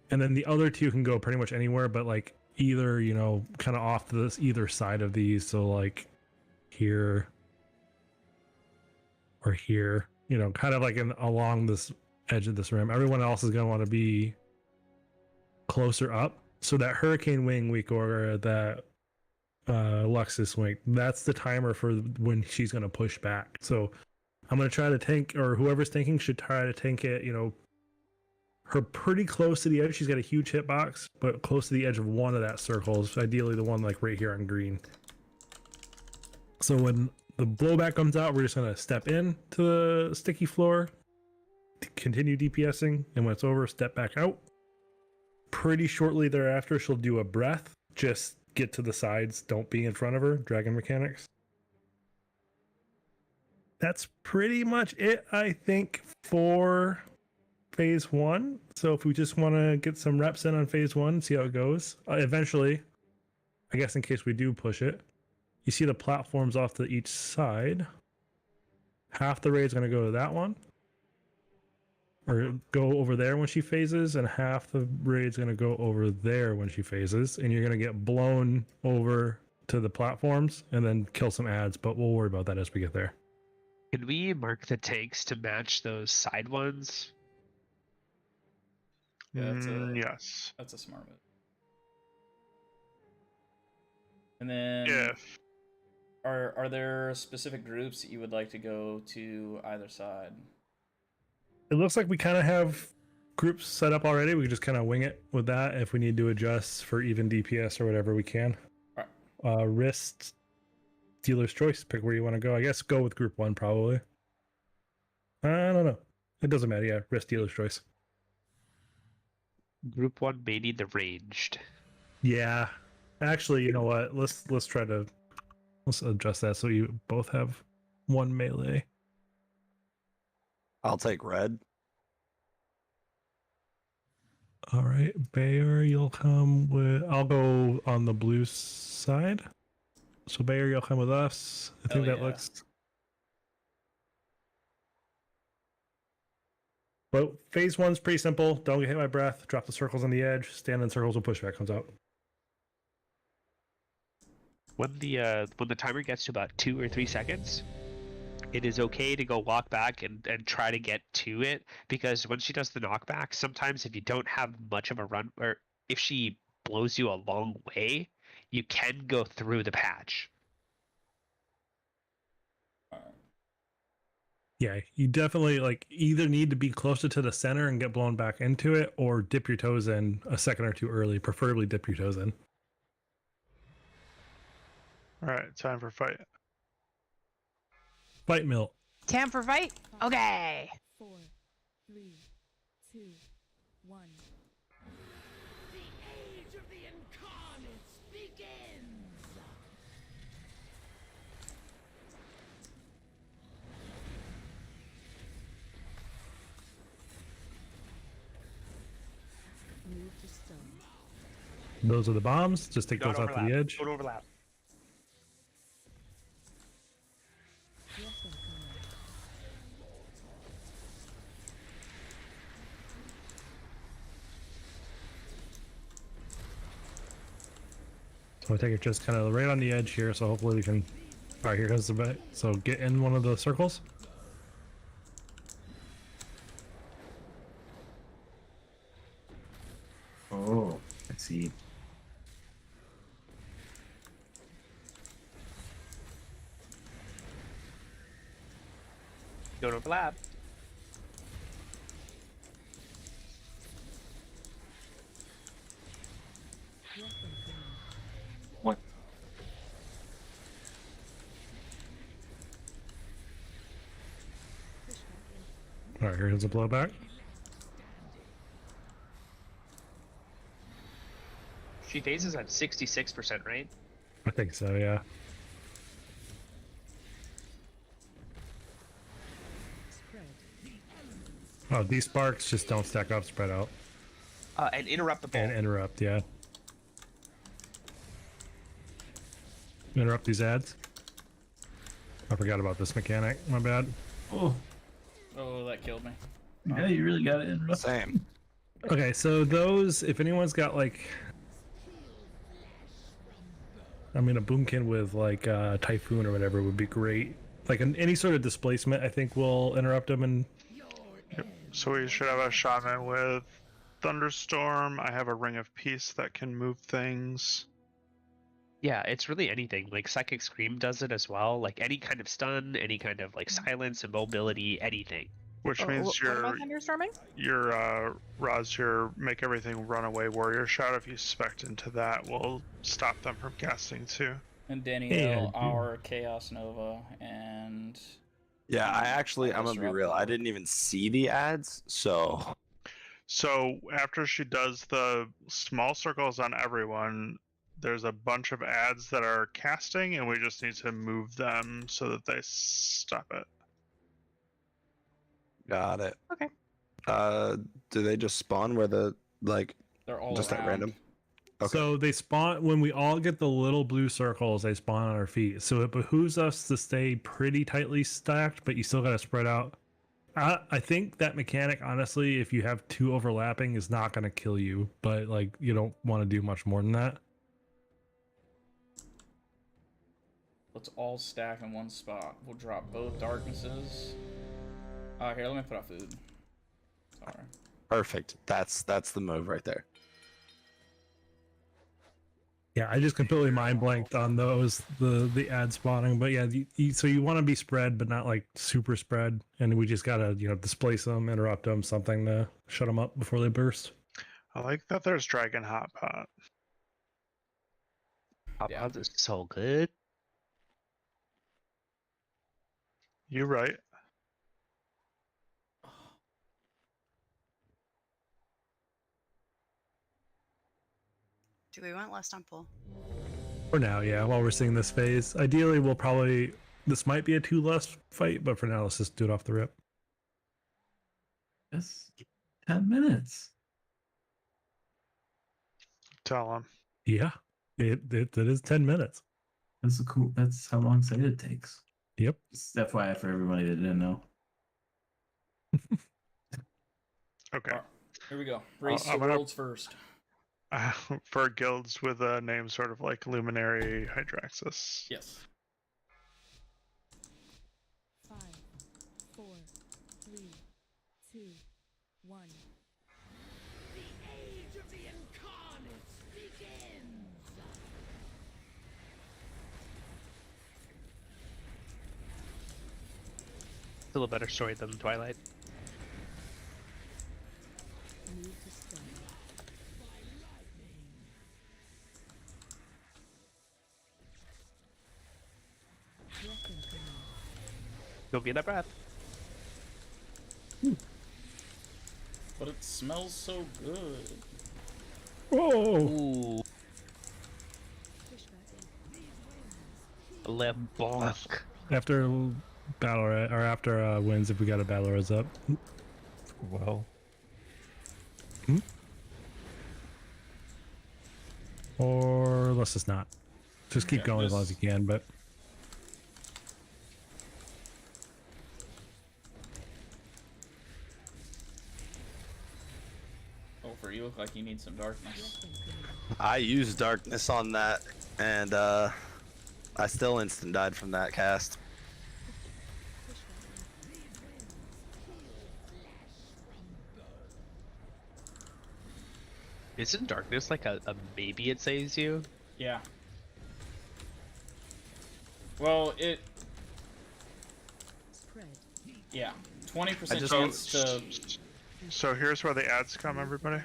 and then the other 2 can go pretty much anywhere, but like either kind of off to this either side of these, so like here or here, kind of like along this edge of this rim. Everyone else is gonna want to be closer up, so that hurricane wing week or that Luxus wing, that's the timer for when she's going to push back. So I'm going to try to tank, or whoever's tanking should try to tank it, her pretty close to the edge. She's got a huge hitbox, but close to the edge of one of that circles, ideally the one like right here on green. So when the blowback comes out, we're just going to step in to the sticky floor, continue DPSing, and when it's over, step back out. Pretty shortly thereafter, she'll do a breath. Just get to the sides. Don't be in front of her. Dragon mechanics. That's pretty much it, I think, for phase 1. So if we just want to get some reps in on phase 1, see how it goes. Eventually, I guess in case we do push it, you see the platforms off to each side. Half the raid's going to go to that one, or go over there when she phases, and half the raid's going to go over there when she phases, and you're going to get blown over to the platforms and then kill some ads, but we'll worry about that as we get there. Can we mark the tanks to match those side ones? Yeah, Yes. That's a smart move. And then If are there specific groups that you would like to go to either side? It looks like we kind of have groups set up already. We can just kind of wing it with that. If we need to adjust for even DPS or whatever, we can. Wrist, dealer's choice. Pick where you want to go. I guess go with group 1 probably. I don't know. It doesn't matter. Yeah, wrist, dealer's choice. Group 1 may need the ranged. Yeah, actually, you know what? Let's adjust that so you both have 1 melee. I'll take red. All right, Bayer, you'll come with. I'll go on the blue side. So Bayer, you'll come with us. I think Hell that yeah. looks. But phase 1's pretty simple. Don't get hit by breath. Drop the circles on the edge. Stand in circles when pushback comes out. When the timer gets to about 2 or 3 seconds, it is okay to go walk back and try to get to it, because when she does the knockback, sometimes if you don't have much of a run, or if she blows you a long way, you can go through the patch. Yeah, you definitely either need to be closer to the center and get blown back into it, or dip your toes in a second or 2 early. Preferably dip your toes in. All right, time for fight. Fight mill. Time for fight? Okay. 4, 3, 2, 1. The age of the incarnates begins! Move to stone. Those are the bombs. Just take Don't those off to overlap. the edge. Don't overlap. Weapon command. So I take it just kind of right on the edge here, so hopefully we can... Alright, here comes the bit. So get in one of the circles. Oh, I see. Don't overlap. Weapon command. What? Push back in. Alright, here comes the blowback. She phases at 66%, right? I think so, yeah. Spread. Oh, these sparks just don't stack up, spread out. And interrupt the ball. And interrupt, yeah. Interrupt these ads. I forgot about this mechanic, my bad. Oh, Oh, that killed me. yeah, you really got it in. Same. Okay, so those, if anyone's got like... I mean, a boomkin with like Typhoon or whatever would be great. Like any sort of displacement, I think will interrupt them. And So we should have a shaman with Thunderstorm. I have a Ring of Peace that can move things. Yeah, it's really anything. Like Psychic Scream does it as well. Like any kind of stun, any kind of like silence, immobility, anything. Which means What am I thunderstorming? your Roz, your make everything run away warrior shout, if you spec into that, will stop them from casting too. And Danielle, our Chaos Nova, and Yeah, I'm gonna be real. I didn't even see the ads, so So after she does the small circles on everyone, there's a bunch of ads that are casting, and we just need to move them so that they stop it. got it. Okay. Do they just spawn where the like they're all just around. at random? Okay. so they spawn when we all get the little blue circles. They spawn on our feet. So it behooves us to stay pretty tightly stacked, but you still got to spread out. I think that mechanic, honestly, if you have two overlapping, is not going to kill you. But like, you don't want to do much more than that. Let's all stack in one spot. We'll drop both darknesses. Here, let me put out food. Sorry. Perfect. That's the move right there. Yeah, I just completely mind blanked on those the ad spawning, but yeah, so you want to be spread, but not like super spread, and we just gotta displace them, interrupt them, something to shut them up before they burst. I like that there's Dragon Hot Pot. Hot Pods is so good. You right. Do we want less temple? For now, yeah. While we're seeing this phase, ideally this might be a 2 less fight, but for now, let's just do it off the rip. Yes, 10 minutes. Tell him. Yeah, it is 10 minutes. That's cool. That's how long it takes. Yep. Just FYI for everybody that didn't know. Okay. Here we go. Race I'm to gonna- worlds first. For guilds with a name sort of like Luminary Hydraxis. Yes. 5, 4, 3, 2, 1. The age of the incarnates begins! Still a better story than Twilight. Move to stone. Go get that breath. But it smells so good. Whoa! Ooh. Le Blanc. After battle or after wins, if we got a battle res up. Well, Or let's just not. Just keep Yeah, going as long as you can, but Over, you look like you need some darkness. I used darkness on that, and I still instant died from that cast. Isn't darkness like a maybe it saves you? Yeah. Well, Spread. yeah, 20% just- chance to. So here's where the ads come, everybody.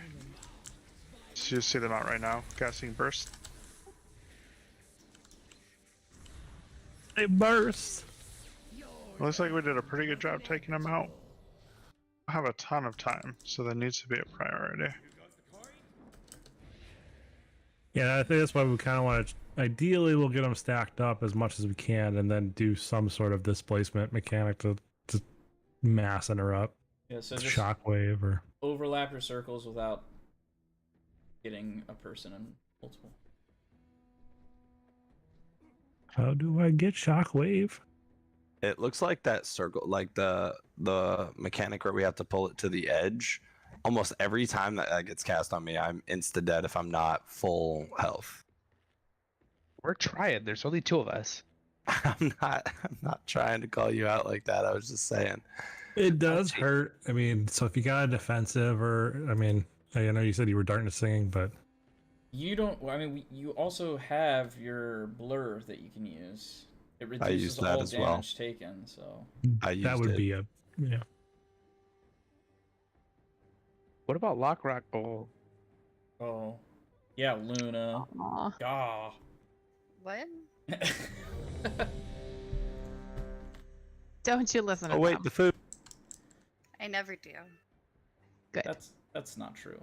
So you see them out right now, casting burst. it bursts. Looks like we did a pretty good job taking them out. I have a ton of time, so that needs to be a priority. Yeah, I think that's why we kind of want to. Ideally, we'll get them stacked up as much as we can, and then do some sort of displacement mechanic to mass interrupt. Yeah, so just Shockwave or overlap your circles without getting a person in multiple. how do I get shockwave? It looks like that circle, like the mechanic where we have to pull it to the edge. Almost every time that gets cast on me, I'm insta dead if I'm not full health. We're trying. There's only 2 of us. I'm not trying to call you out like that. I was just saying. It does hurt. I mean, so if you got a defensive, or I mean, I know you said you were darkness singing, but You don't. I mean, you also have your blur that you can use. It I reduces used that all as well. damage taken. So I that used would it. be a yeah. What about Lock Rock Bowl? oh, yeah, Luna. Aw. Gah. What? Don't you listen to Oh wait, them. the food. I never do. Good. That's not true.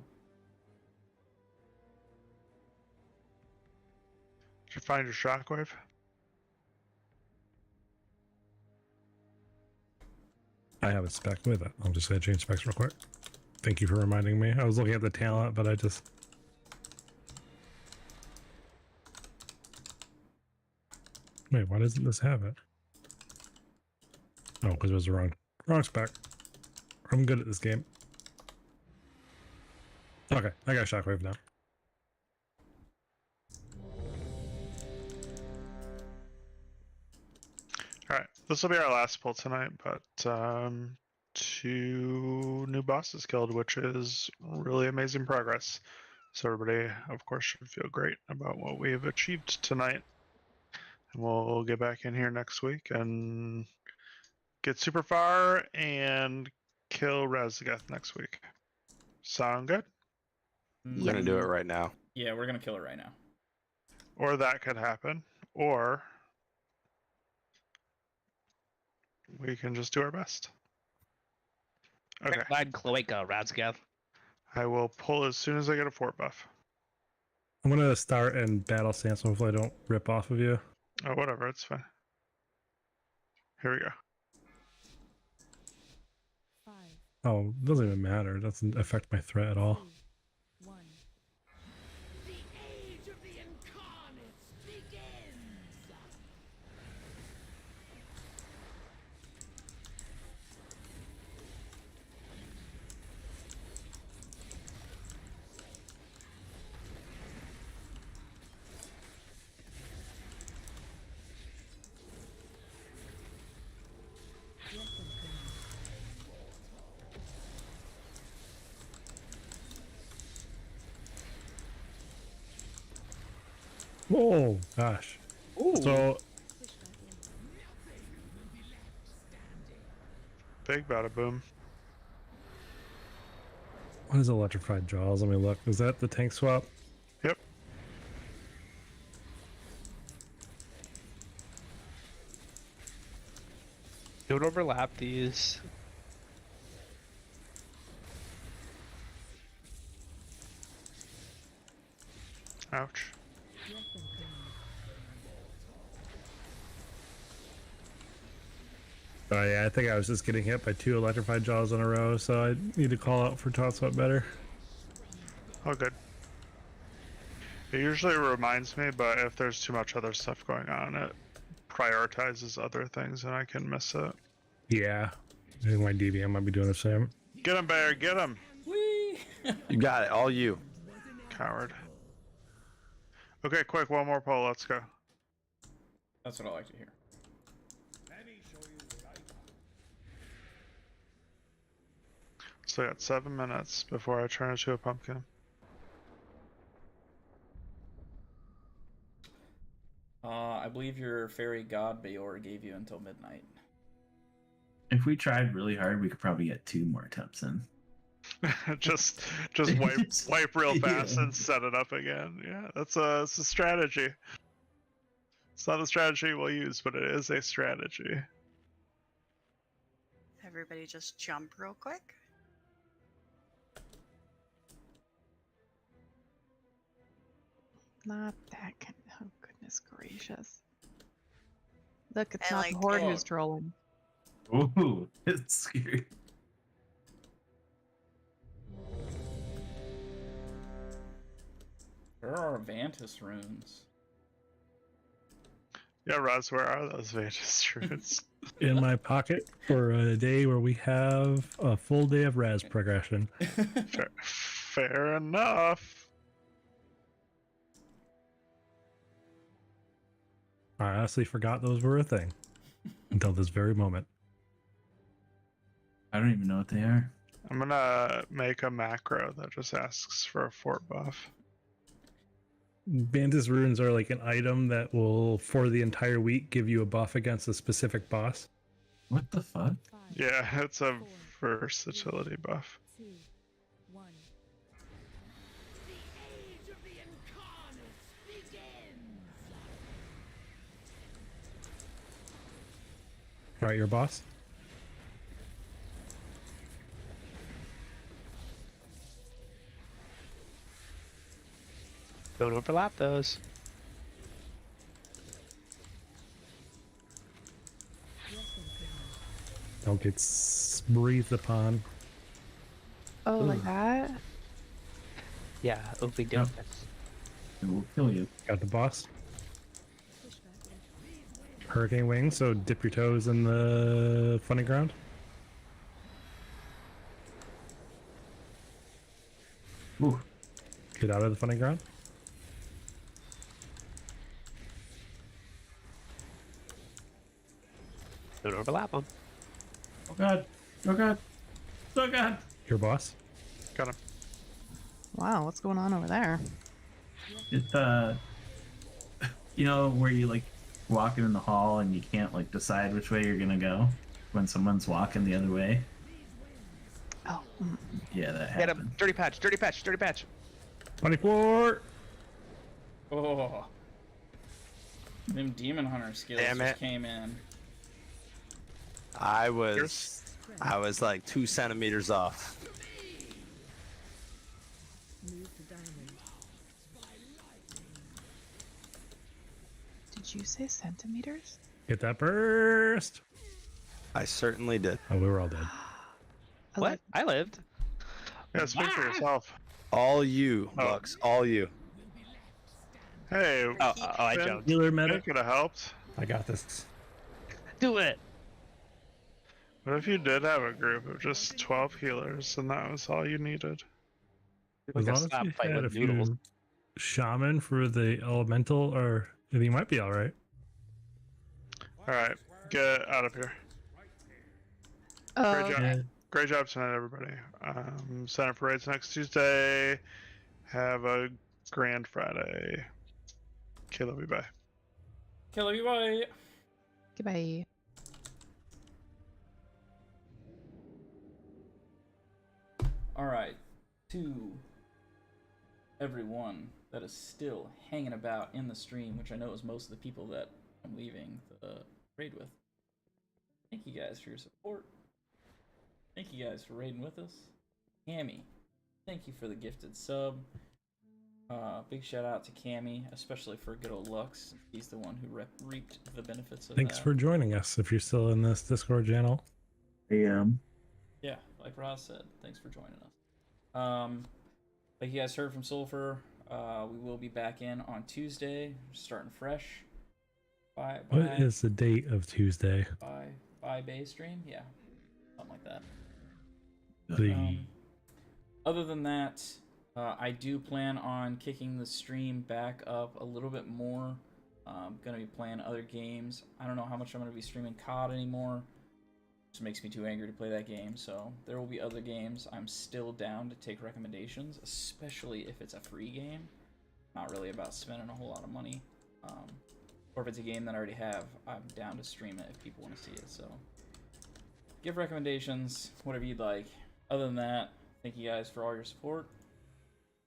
Did you find your shockwave? I have a spec with it. I'm just gonna change specs real quick. Thank you for reminding me. I was looking at the talent, but I just. Wait, why doesn't this have it? Oh, because it was the wrong spec. I'm good at this game. Okay, I got shockwave now. Alright, this will be our last pull tonight, but 2 new bosses killed, which is really amazing progress. So everybody, of course, should feel great about what we've achieved tonight. And we'll get back in here next week and get super far and kill Razagath next week. Sound good? We're gonna do it right now. Yeah, we're gonna kill it right now. Or that could happen. Or we can just do our best. Okay. Red Cloaca, Razgath. I will pull as soon as I get a fort buff. I'm gonna start and battle stance, so hopefully I don't rip off of you. Oh, whatever, it's fine. Here we go. 5, Oh, it doesn't even matter. It doesn't affect my threat at all. 2, 1. The age of the incarnates begins! Oh gosh. So Big bada boom. what is electrified jaws? Let me look. Is that the tank swap? Yep. Don't overlap these. Ouch. Oh yeah, I think I was just getting hit by 2 electrified jaws in a row, so I need to call out for Tot Sweat better. Oh, good. It usually reminds me, but if there's too much other stuff going on, it prioritizes other things and I can miss it. Yeah, I think my DVM might be doing the same. Get him, Bear, get him! Whee! You got it, all you. Coward. Okay, quick, one more poll, let's go. That's what I like to hear. So I got 7 minutes before I turn into a pumpkin. I believe your fairy god Bayor gave you until midnight. If we tried really hard, we could probably get 2 more attempts in. just wipe real fast and set it up again. Yeah, it's a strategy. It's not a strategy we'll use, but it is a strategy. Everybody just jump real quick. Not that kind. Oh goodness gracious! Look, it's I not like the horde it. who's trolling. Ooh, it's scary. Where are Vantis runes? Yeah, Roz, where are those Vantage runes? In my pocket for a day where we have a full day of Raz progression. Fair enough. I honestly forgot those were a thing until this very moment. I don't even know what they are. I'm gonna make a macro that just asks for a fort buff. Bandis runes are like an item that will, for the entire week, give you a buff against a specific boss. What the fuck? Yeah, it's a versatility buff. 2, 1. Right, your boss? Don't overlap those. Don't get breathed upon. Oh, like Ooh. that? Yeah, opening Yep. donuts. It will kill you. Got the boss. Hurricane wing, so dip your toes in the funny ground. Ooh. Get out of the funny ground. Don't overlap them. Oh god. Oh god. Oh god. Your boss. Got him. Wow, what's going on over there? It's you know where you like walking in the hall and you can't like decide which way you're gonna go when someone's walking the other way. Oh, Yeah, that Get happened. him. Dirty patch. Dirty patch. Dirty patch. Funny floor. Oh. Them demon hunter skills Damn just it. came in. I was like 2 centimeters off. Move to diamond. did you say centimeters? Get that burst. I certainly did. Oh, we were all dead. What? I lived. Yeah, speak for yourself. All you, Oh. Lux. All you. Hey, Oh, I Finn, jumped. Healer Finn medic. could have helped. I got this. Do it. What if you did have a group of just 12 healers and that was all you needed? Like As a long as slap you fight had a with few noodles. shaman for the elemental, or I think you might be all right. Alright, get out of here. Oh, Great job. Yeah. Great job tonight, everybody. Sign up for raids next Tuesday. Have a grand Friday. Okay, love you. Bye. Okay, love you, bye. goodbye. Alright, to everyone that is still hanging about in the stream, which I know is most of the people that I'm leaving the raid with. Thank you guys for your support. Thank you guys for raiding with us. Cammy, thank you for the gifted sub. Big shout out to Cammy, especially for good old Lux. He's the one who reaped the benefits of Thanks that. for joining us if you're still in this Discord channel. Yeah. Yeah, like Ross said, thanks for joining us. Like you guys heard from Sulfur, we will be back in on Tuesday, starting fresh. What is the date of Tuesday? By Bay stream? Yeah, something like that. The Other than that, I do plan on kicking the stream back up a little bit more. I'm going to be playing other games. I don't know how much I'm going to be streaming COD anymore. It just makes me too angry to play that game. So there will be other games. I'm still down to take recommendations, especially if it's a free game. Not really about spending a whole lot of money. Or if it's a game that I already have, I'm down to stream it if people want to see it. So give recommendations, whatever you'd like. Other than that, thank you guys for all your support.